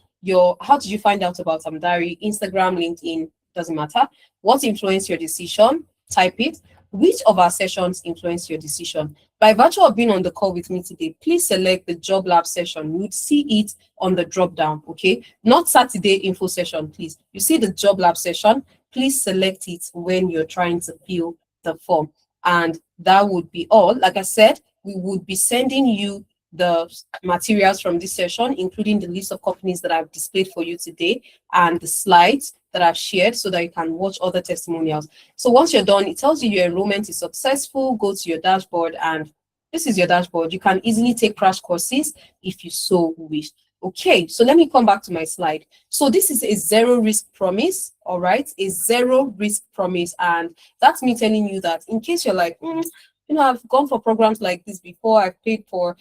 How did you find out about Amdari? Instagram, LinkedIn, doesn't matter. What influenced your decision? Type it. Which of our sessions influenced your decision? By virtue of being on the call with me today, please select the Job Lab session. You would see it on the drop down, okay? Not Saturday info session, please. You see the Job Lab session, please select it when you're trying to fill the form. And that would be all. Like I said, we would be sending you the materials from this session, including the list of companies that I've displayed for you today and the slides that I've shared so that you can watch other testimonials. So once you're done, it tells you your enrollment is successful. Go to your dashboard, and this is your dashboard. You can easily take crash courses if you so wish. Okay, so let me come back to my slide. So this is a zero risk promise, all right? A zero risk promise. And that's me telling you that in case you're like, you know, I've gone for programs like this before, I've paid for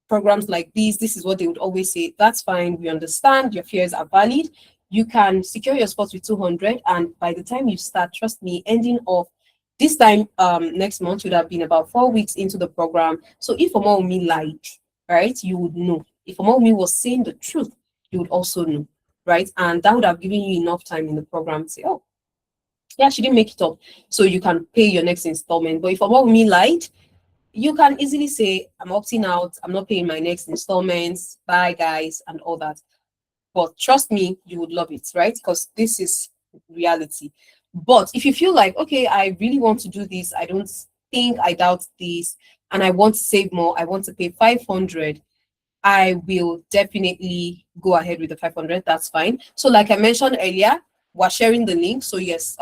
programs like these, this is what they would always say. That's fine, we understand, your fears are valid. You can secure your spot with 200, and by the time you start, trust me, ending of this time next month would have been about 4 weeks into the program. So if Omawumi lied, right, you would know. If Omawumi was saying the truth, you would also know, right? And that would have given you enough time in the program to say, oh, yeah, she didn't make it up. So you can pay your next installment. But if Omawumi lied, you can easily say, I'm opting out, I'm not paying my next installments, bye guys, and all that. But trust me, you would love it, right? Because this is reality. But if you feel like, okay, I really want to do this, I don't think, I doubt this, and I want to save more, I want to pay 500, I will definitely go ahead with the 500, that's fine. So like I mentioned earlier, we're sharing the link. So yes,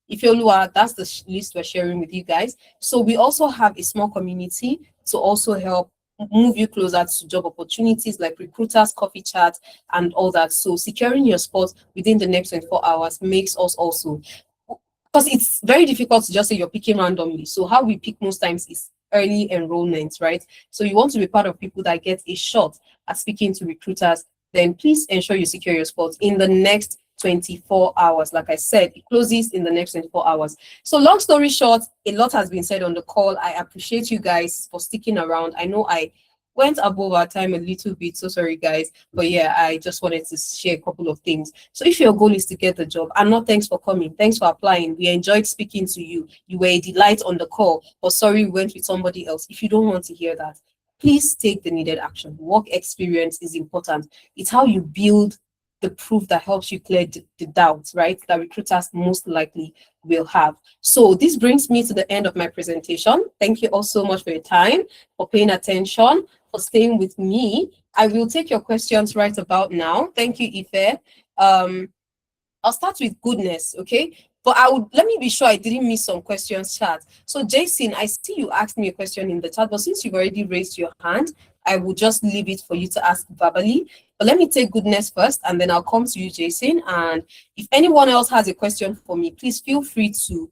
if you are, that's the list we're sharing with you guys. So we also have a small community to also help move you closer to job opportunities like recruiters, coffee chats, and all that. So securing your spot within the next 24 hours makes us also, because it's very difficult to just say you're picking randomly. So how we pick most times is early enrollment, right? So you want to be part of people that get a shot at speaking to recruiters, then please ensure you secure your spot in the next 24 hours. Like I said, it closes in the next 24 hours. So long story short, a lot has been said on the call. I appreciate you guys for sticking around. I know I went above our time a little bit, so sorry guys, but yeah, I just wanted to share a couple of things. So if your goal is to get the job, and not thanks for coming, thanks for applying, we enjoyed speaking to you, you were a delight on the call, but sorry we went with somebody else. If you don't want to hear that, please take the needed action. Work experience is important. It's how you build the proof that helps you clear the doubts, right, that recruiters most likely will have. So this brings me to the end of my presentation. Thank you all so much for your time, for paying attention, for staying with me. I will take your questions right about now. Thank you, Ife. I'll start with goodness, okay? But let me be sure I didn't miss some questions, chat. So Jason, I see you asked me a question in the chat, but since you've already raised your hand, I will just leave it for you to ask verbally. But let me take goodness first, and then I'll come to you, Jason. And if anyone else has a question for me, please feel free to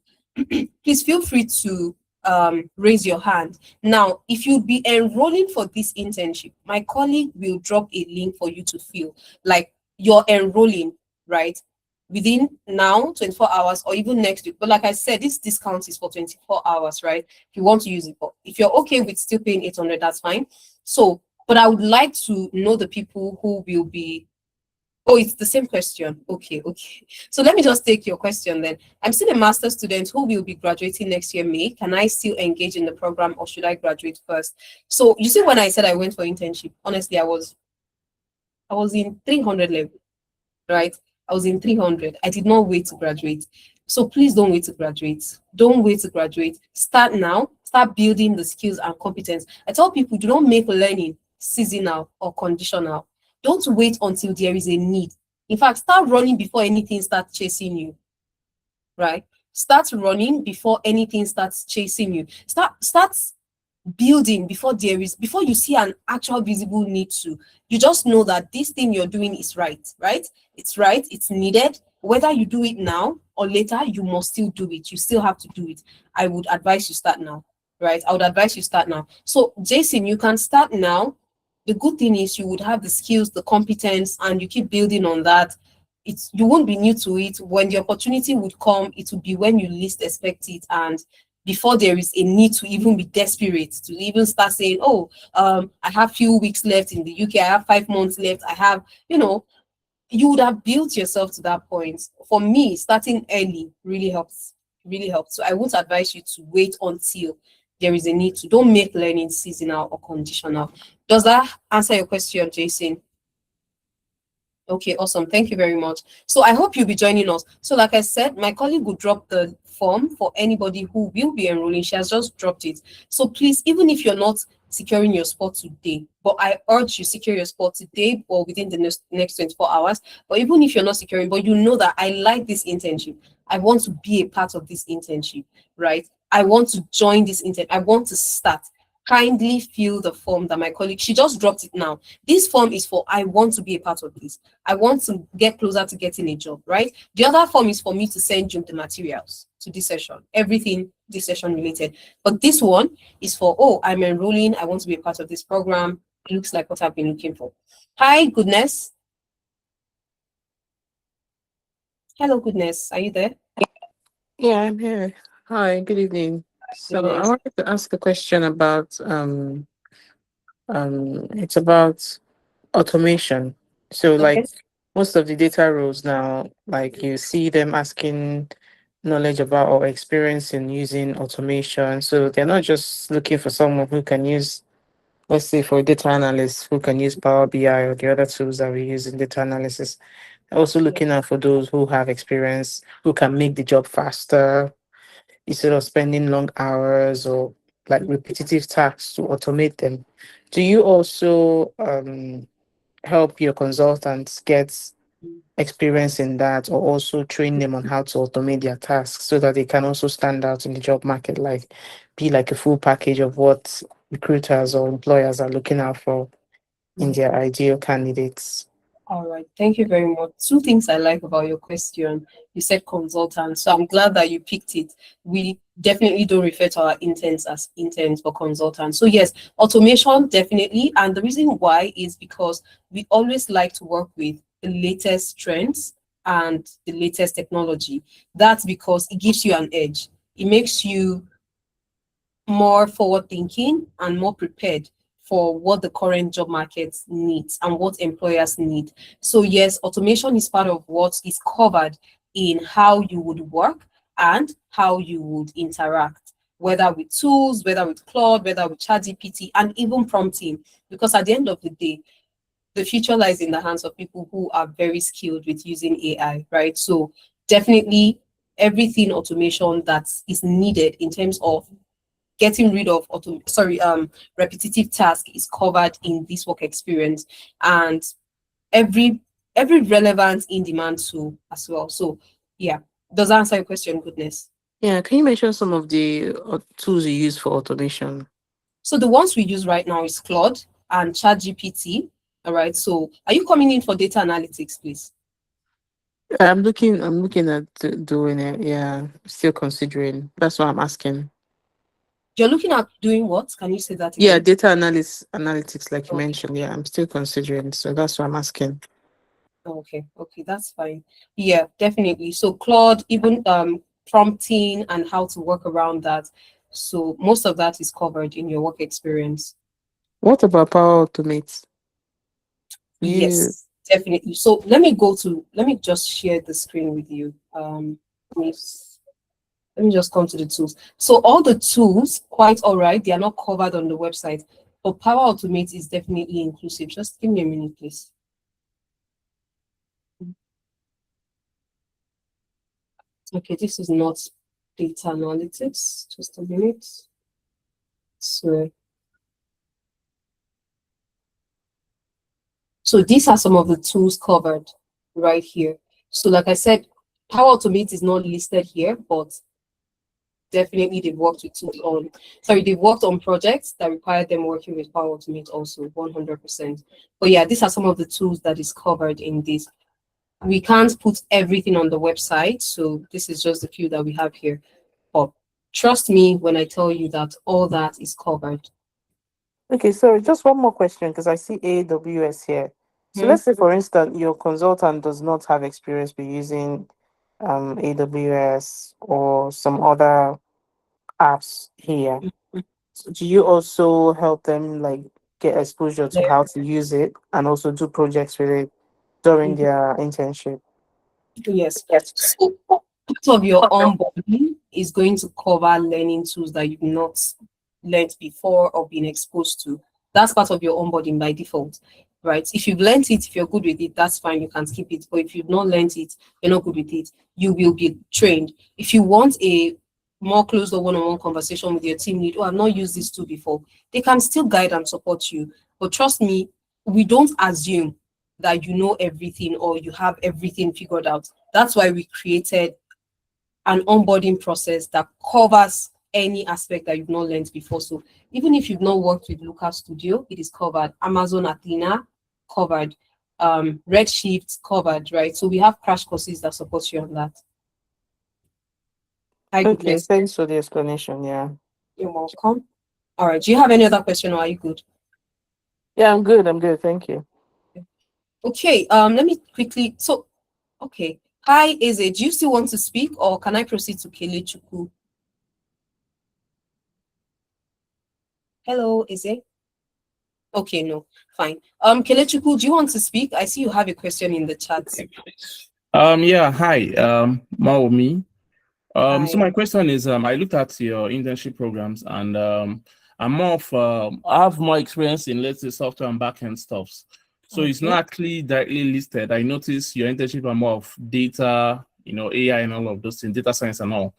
raise your hand. Now, if you'll be enrolling for this internship, my colleague will drop a link for you to fill. Like you're enrolling, right? Within now 24 hours or even next week. But like I said, this discount is for 24 hours, right? If you want to use it, but if you're okay with still paying 800, that's fine. So, but I would like to know the people who will be. Oh, it's the same question. Okay. So let me just take your question then. I'm still a master's student who will be graduating next year, May. Can I still engage in the program or should I graduate first? So you see, when I said I went for internship, honestly, I was in 300 level, right? I was in 300. I did not wait to graduate. So please don't wait to graduate. Don't wait to graduate. Start now. Start building the skills and competence. I tell people, do not make learning seasonal or conditional. Don't wait until there is a need. In fact, start running before anything starts chasing you, right? Start running before anything starts chasing you. Start building before you see an actual visible need to. You just know that this thing you're doing is right? It's right, it's needed. Whether you do it now or later, you must still do it. You still have to do it. I would advise you start now, right? I would advise you start now. So Jason, you can start now. The good thing is you would have the skills, the competence, and you keep building on that. You won't be new to it. When the opportunity would come, it would be when you least expect it, and before there is a need to even be desperate, to even start saying, oh, I have few weeks left in the UK, I have 5 months left, I have, you would have built yourself to that point. For me, starting early really helps. So I would advise you to wait until there is a need to. Don't make learning seasonal or conditional. Does that answer your question, Jason? Okay, awesome. Thank you very much. So I hope you'll be joining us. So like I said, my colleague will drop the form for anybody who will be enrolling. She has just dropped it. So please, even if you're not securing your spot today, but I urge you secure your spot today or within the next 24 hours. But even if you're not securing, but you know that I like this internship, I want to be a part of this internship, right? I want to join this internship. I want to start. Kindly fill the form that my colleague, she just dropped it now. This form is for, I want to be a part of this. I want to get closer to getting a job, right? The other form is for me to send you the materials to this session, everything this session related. But this one is for, oh, I'm enrolling, I want to be a part of this program. It looks like what I've been looking for. Hi, Goodness. Hello, Goodness. Are you there? Yeah, I'm here. Hi, good evening. So I wanted to ask a question about it's about automation. So like most of the data roles now, like you see them asking knowledge about or experience in using automation. So they're not just looking for someone who can use, let's say for data analysts who can use Power BI or the other tools that we use in data analysis. They're also looking out for those who have experience, who can make the job faster, instead of spending long hours or like repetitive tasks to automate them. Do you also help your consultants get experience in that, or also train them on how to automate their tasks so that they can also stand out in the job market, like be like a full package of what recruiters or employers are looking out for in their ideal candidates. All right, thank you very much. Two things I like about your question. You said consultant, so I'm glad that you picked it. We definitely don't refer to our interns as interns but consultants. So yes, automation definitely, and the reason why is because we always like to work with the latest trends and the latest technology. That's because it gives you an edge. It makes you more forward thinking and more prepared for what the current job market needs and what employers need. So yes, automation is part of what is covered in how you would work and how you would interact, whether with tools, whether with Claude, whether with ChatGPT, and even prompting. Because at the end of the day, the future lies in the hands of people who are very skilled with using AI, right? So definitely everything automation that is needed in terms of getting rid of repetitive task is covered in this work experience, and every relevant in-demand tool as well. So yeah, does that answer your question, Goodness? Yeah, can you mention some of the tools you use for automation? So the ones we use right now is Claude and ChatGPT. All right. So are you coming in for data analytics, please? I'm looking at doing it. Yeah, still considering. That's why I'm asking. You're looking at doing what? Can you say that again? Yeah, data analytics, like you mentioned. Yeah, I'm still considering. So that's why I'm asking. Okay, that's fine. Yeah, definitely. So Claude, even prompting and how to work around that. So most of that is covered in your work experience. What about Power Automate? Yes, definitely. So let me just share the screen with you. Let me just come to the tools. So all the tools, quite all right, they are not covered on the website, but Power Automate is definitely inclusive. Just give me a minute, please. Okay, this is not data analytics. Just a minute. So these are some of the tools covered right here. So like I said, Power Automate is not listed here, but definitely they've worked on projects that require them working with Power Automate also 100%. But yeah, these are some of the tools that is covered in this. We can't put everything on the website, so this is just a few that we have here. But trust me when I tell you that all that is covered. Okay, so just one more question, because I see AWS here. So let's say, for instance, your consultant does not have experience with using AWS or some other apps here. So do you also help them like get exposure to how to use it and also do projects with it during their internship? Yes. So part of your onboarding is going to cover learning tools that you've not learned before or been exposed to. That's part of your onboarding by default, right? If you've learned it, if you're good with it, that's fine, you can skip it. But if you've not learned it, you're not good with it, you will be trained. If you want a more close or one-on-one conversation with your team lead, I've not used this tool before, they can still guide and support you. But trust me, we don't assume that you know everything or you have everything figured out. That's why we created an onboarding process that covers any aspect that you've not learned before. So even if you've not worked with Looker Studio, it is covered. Amazon Athena covered. Redshift covered, right? So we have crash courses that support you on that. Okay, thanks for the explanation. Yeah, you're welcome. All right, do you have any other question, or are you good? Yeah, I'm good. Thank you. Okay, let me quickly. So, okay. Hi, Eze. Do you still want to speak, or can I proceed to Kelechukwu? Hello, Eze. Okay, no, fine. Kelechukwu, do you want to speak? I see you have a question in the chat. Yeah, hi, Maomi. So my question is, I looked at your internship programs, and I'm more of I have more experience in, let's say, software and backend stuffs. So it's not actually directly listed. I noticed your internship are more of data, AI and all of those things, data science and all.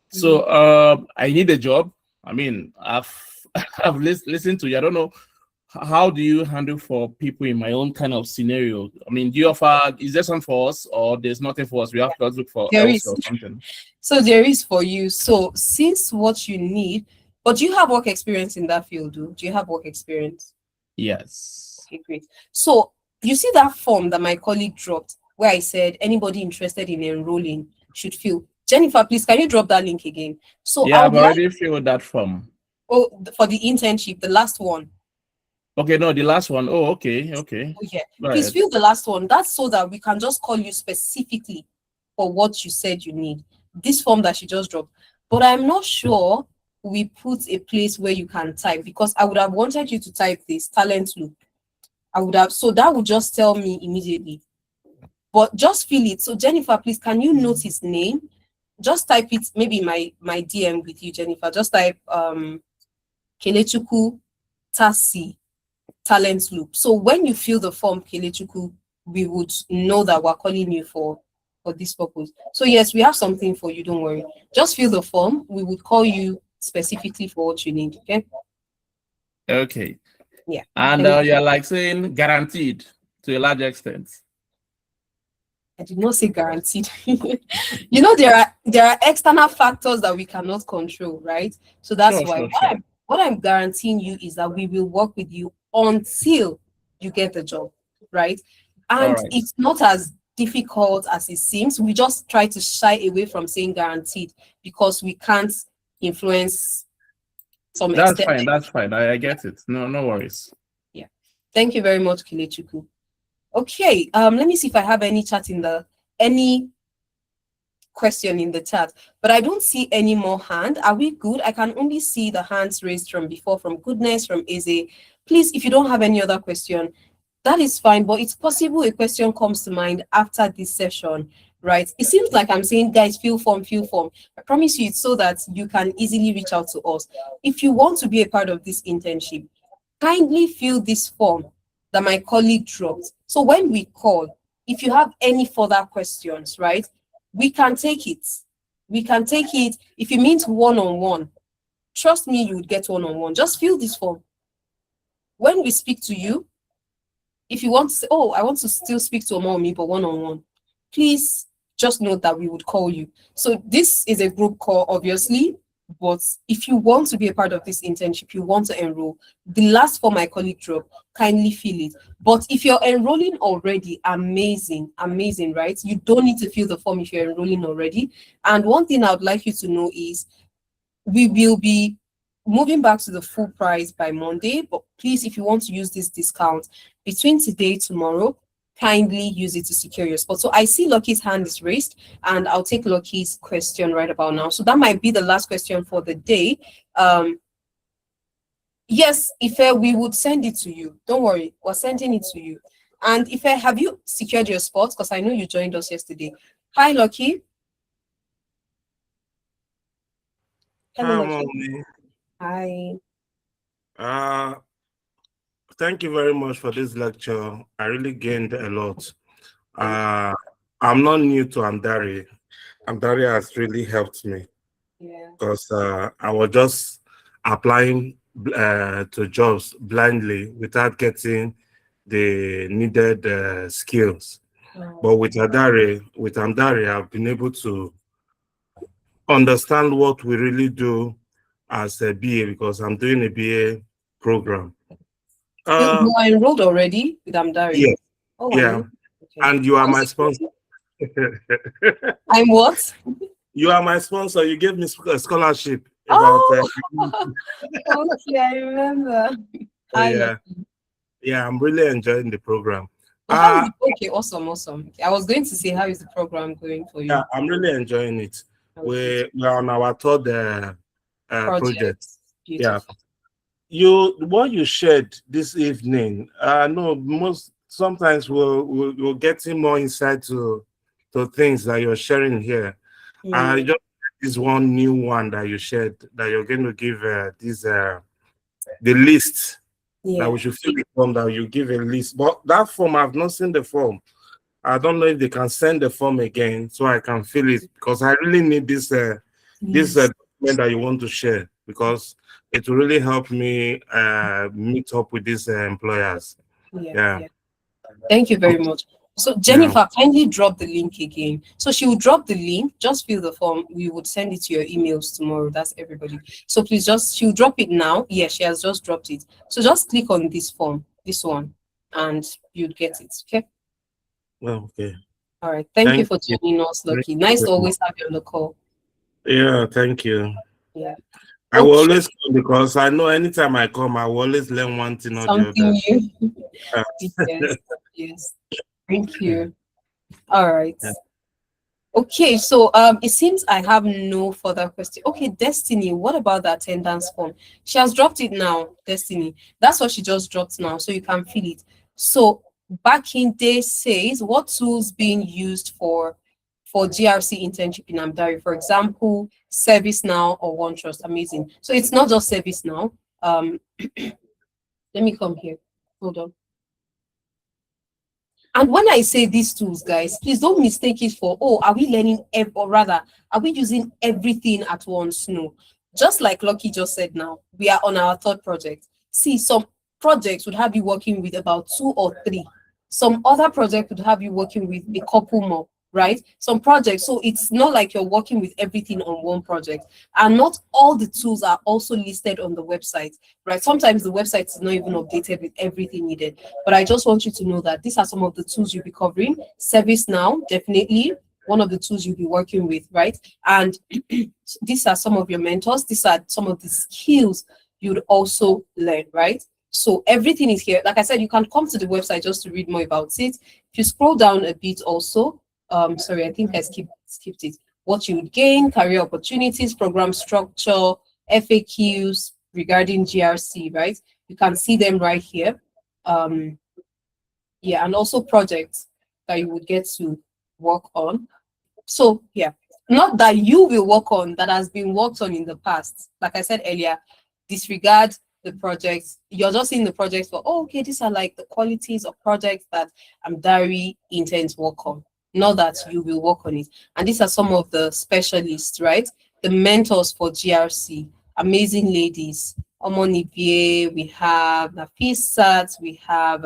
So I need a job. I mean, I've listened to you. I don't know how do you handle for people in my own kind of scenario? I mean, do you offer, is there something for us, or there's nothing for us? We have to look for There else is. or something. So there is for you. So since what you need, but do you have work experience in that field? Do you have work experience? Yes. Okay, great. So you see that form that my colleague dropped where I said anybody interested in enrolling should fill. Jennifer, please, can you drop that link again? So Yeah, I I've would like, already filled that form. oh, for the internship, the last one. Okay, no, the last one. Oh, okay, okay. Oh, yeah. Go Please ahead. fill the last one. That's so that we can just call you specifically for what you said you need. This form that she just dropped. But I'm not sure we put a place where you can type, because I would have wanted you to type this talent loop. I would have, so that would just tell me immediately. But just fill it. So Jennifer, please, can you note his name? Just type it, maybe my DM with you, Jennifer. Just type Kelechuku Tasi talent loop. So when you fill the form, Kelechuku, we would know that we're calling you for this purpose. So yes, we have something for you, don't worry. Just fill the form. We would call you specifically for what you need, okay? Okay. Yeah. And you're like saying guaranteed to a large extent. I did not say guaranteed. You know, there are external factors that we cannot control, right? So that's Sure, why sure, sure. what I'm guaranteeing you is that we will work with you until you get the job, right? And All right. it's not as difficult as it seems. We just try to shy away from saying guaranteed because we can't influence some That's extent. fine. That's fine. I get it. No, no worries. Yeah. Thank you very much, Kelechuku. Okay, let me see if I have any question in the chat, but I don't see any more hand. Are we good? I can only see the hands raised from before, from Goodness, from Eze. Please, if you don't have any other question, that is fine, but it's possible a question comes to mind after this session, right? It seems like I'm saying, guys, fill form. I promise you it's so that you can easily reach out to us. If you want to be a part of this internship, kindly fill this form that my colleague dropped. So when we call, if you have any further questions, right, we can take it. We can take it. If it means one-on-one, trust me, you would get one-on-one. Just fill this form. When we speak to you, if you want to say, oh, I want to still speak to Omomi, but one-on-one, please just note that we would call you. So this is a group call, obviously, but if you want to be a part of this internship, you want to enroll, the last form my colleague dropped, kindly fill it. But if you're enrolling already, amazing, right? You don't need to fill the form if you're enrolling already. And one thing I would like you to know is we will be moving back to the full price by Monday, but please, if you want to use this discount between today and tomorrow, kindly use it to secure your spot. So I see Lucky's hand is raised, and I'll take Lucky's question right about now. So that might be the last question for the day. Yes, Ife, we would send it to you. Don't worry, we're sending it to you. And Ife, have you secured your spot? Because I know you joined us yesterday. Hi, Lucky. Hello, Lucky. Hi. Thank you very much for this lecture. I really gained a lot. I'm not new to Amdari. Amdari has really helped me because I was just applying to jobs blindly without getting the needed skills. But with Amdari, I've been able to understand what we really do as a BA, because I'm doing a BA program. You are enrolled already with Amdari? Yeah. Oh, yeah. Okay. And you are my sponsor. I'm what? You are my sponsor. You gave me a scholarship. Okay, I remember. Yeah, I'm really enjoying the program. Okay, awesome. I was going to say, how is the program going for you? Yeah, I'm really enjoying it. We're on our third project. Yeah. What you shared this evening, no, sometimes we're getting more insight to things that you're sharing here. I just this one new one that you shared, that you're going to give the list that we should fill the form, that you give a list. But that form, I've not seen the form. I don't know if they can send the form again so I can fill it, because I really need this document that you want to share. because it will really help me meet up with these employers. Yeah. Thank you very much. So Jennifer, kindly drop the link again. So she will drop the link, just fill the form. We would send it to your emails tomorrow. That's everybody. So please she'll drop it now. Yeah, she has just dropped it. So just click on this form, this one, and you'll get it. Okay. Okay. All right. Thank you for joining us, Lucky. Nice to always have you on the call. Yeah, thank you. Yeah. I will always come because I know anytime I come, I will always learn one thing or the other. Something new. Yes, yes. Thank you. All right. Okay, so it seems I have no further question. Okay, Destiny, what about the attendance form? She has dropped it now, Destiny. That's what she just dropped now, so you can fill it. So back in day says what tools being used for GRC internship in Amdari, for example, ServiceNow or OneTrust. Amazing. So it's not just ServiceNow. Let me come here. Hold on. And when I say these tools, guys, please don't mistake it for, oh, are we learning, or rather, are we using everything at once? No. Just like Lucky just said now, we are on our third project. See, some projects would have you working with about 2 or 3. Some other project would have you working with a couple more, right? Some projects, so it's not like you're working with everything on one project. And not all the tools are also listed on the website, right? Sometimes the website is not even updated with everything needed. But I just want you to know that these are some of the tools you'll be covering. ServiceNow, definitely one of the tools you'll be working with, right? And these are some of your mentors. These are some of the skills you'd also learn, right? So everything is here. Like I said, you can come to the website just to read more about it. If you scroll down a bit also, sorry, I think I skipped it. What you would gain, career opportunities, program structure, FAQs regarding GRC, right? You can see them right here. Yeah, and also projects that you would get to work on. So yeah, not that you will work on, that has been worked on in the past. Like I said earlier, disregard the projects. You're just seeing the projects for, oh, okay, these are like the qualities of projects that Amdari intends to work on. Not that you will work on it. And these are some of the specialists, right? The mentors for GRC, amazing ladies. Omonivier, we have Nafisat, we have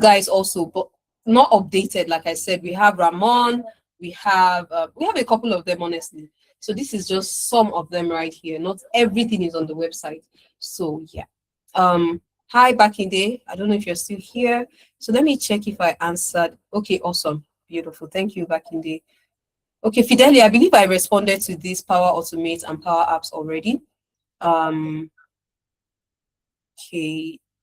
guys also, but not updated. Like I said, we have Ramon, we have a couple of them, honestly. So this is just some of them right here. Not everything is on the website. So yeah. Hi, back in day. I don't know if you're still here. So let me check if I answered. Okay, awesome. Beautiful. Thank you, back in day. Okay, Fidelia, I believe I responded to this Power Automate and Power Apps already. Okay,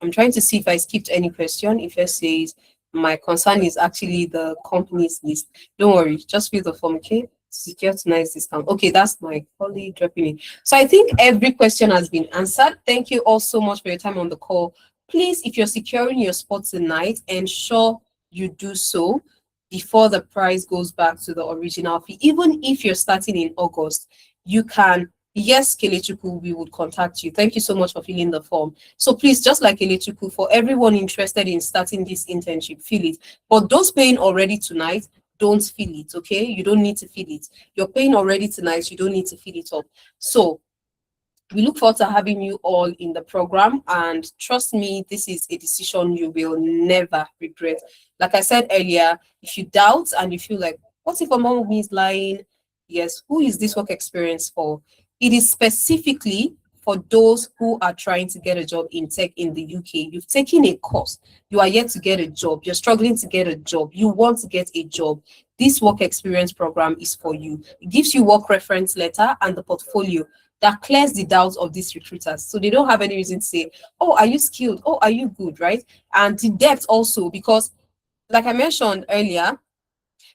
I'm trying to see if I skipped any question. If it says my concern is actually the company's list. Don't worry, just fill the form, okay? Secure tonight's discount. Okay, that's my colleague dropping in. So I think every question has been answered. Thank you all so much for your time on the call. Please, if you're securing your spot tonight, ensure you do so before the price goes back to the original fee. Even if you're starting in August, you can. Yes, Kelechuku, we would contact you. Thank you so much for filling the form. So please, just like Kelechuku, for everyone interested in starting this internship, fill it. But those paying already tonight, don't fill it, okay? You don't need to fill it. You're paying already tonight, you don't need to fill it up. So we look forward to having you all in the program, and trust me, this is a decision you will never regret. Like I said earlier, if you doubt and you feel like, what if among me is lying? Yes, who is this work experience for? It is specifically for those who are trying to get a job in tech in the UK. You've taken a course, you are yet to get a job, you're struggling to get a job, you want to get a job. This work experience program is for you. It gives you work reference letter and the portfolio that clears the doubts of these recruiters. So they don't have any reason to say, oh, are you skilled? Oh, are you good, right? And the depth also, because like I mentioned earlier,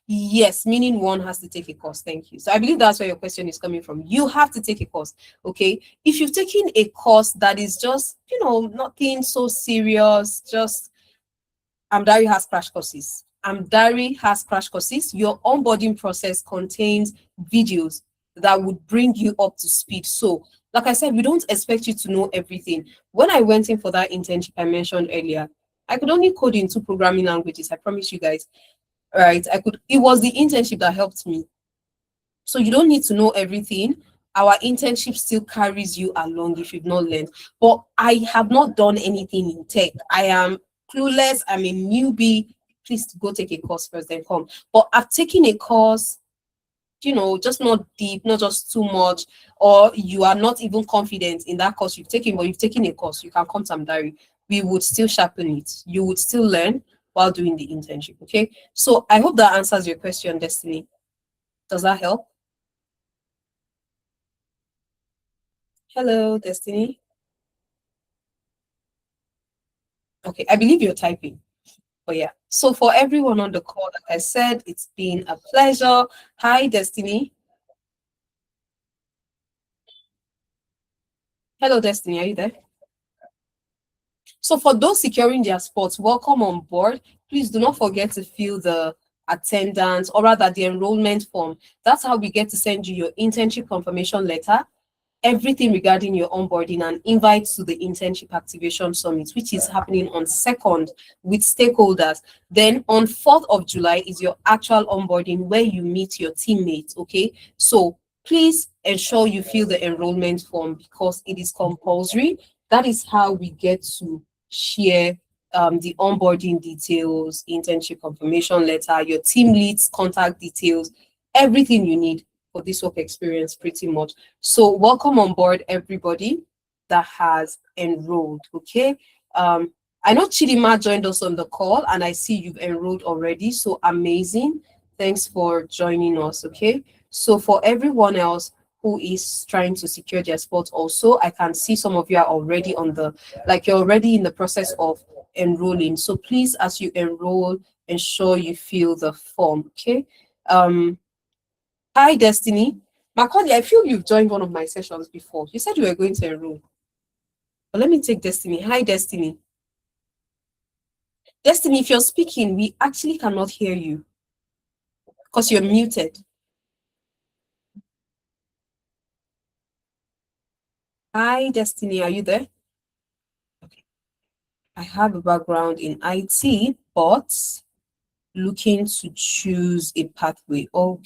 yes, meaning one has to take a course. Thank you. So I believe that's where your question is coming from. You have to take a course, okay? If you've taken a course that is just, you know, nothing so serious, just Amdari has crash courses. Amdari has crash courses. Your onboarding process contains videos that would bring you up to speed. So, like I said, we don't expect you to know everything. When I went in for that internship I mentioned earlier, I could only code in 2 programming languages. I promise you guys. Right, it was the internship that helped me. So you don't need to know everything. our internship still carries you along if you've not learned. But I have not done anything in tech. I am clueless. I'm a newbie. Please go take a course first, then come. But I've taken a course, you know, just not deep, not just too much, or you are not even confident in that course you've taken, but you've taken a course, you can come to Amdari. We would still sharpen it. You would still learn while doing the internship, okay? So I hope that answers your question, Destiny. Does that help? Hello, Destiny. Okay, I believe you're typing. But yeah, so for everyone on the call, like I said, it's been a pleasure. Hi, Destiny. Hello, Destiny, are you there? So for those securing their spots, welcome on board. Please do not forget to fill the attendance, or rather the enrollment form. That's how we get to send you your internship confirmation letter, everything regarding your onboarding, and invites to the internship activation summit, which is happening on 2nd with stakeholders. Then on 4th of July is your actual onboarding where you meet your teammates, okay? So please ensure you fill the enrollment form because it is compulsory. That is how we get to share the onboarding details, internship confirmation letter, your team leads contact details, everything you need for this work experience pretty much. So welcome on board everybody that has enrolled, okay? I know Chidima joined us on the call and I see you've enrolled already, so amazing. Thanks for joining us, okay? So for everyone else who is trying to secure their spot also, I can see some of you are already on the, like you're already in the process of enrolling. So please, as you enroll, ensure you fill the form, okay? Hi, Destiny. Macaulay, I feel you've joined one of my sessions before. You said you were going to enroll. But let me take Destiny. Hi, Destiny. Destiny, if you're speaking, we actually cannot hear you because you're muted. Hi, Destiny, are you there? Okay. I have a background in IT, but looking to choose a pathway. Okay.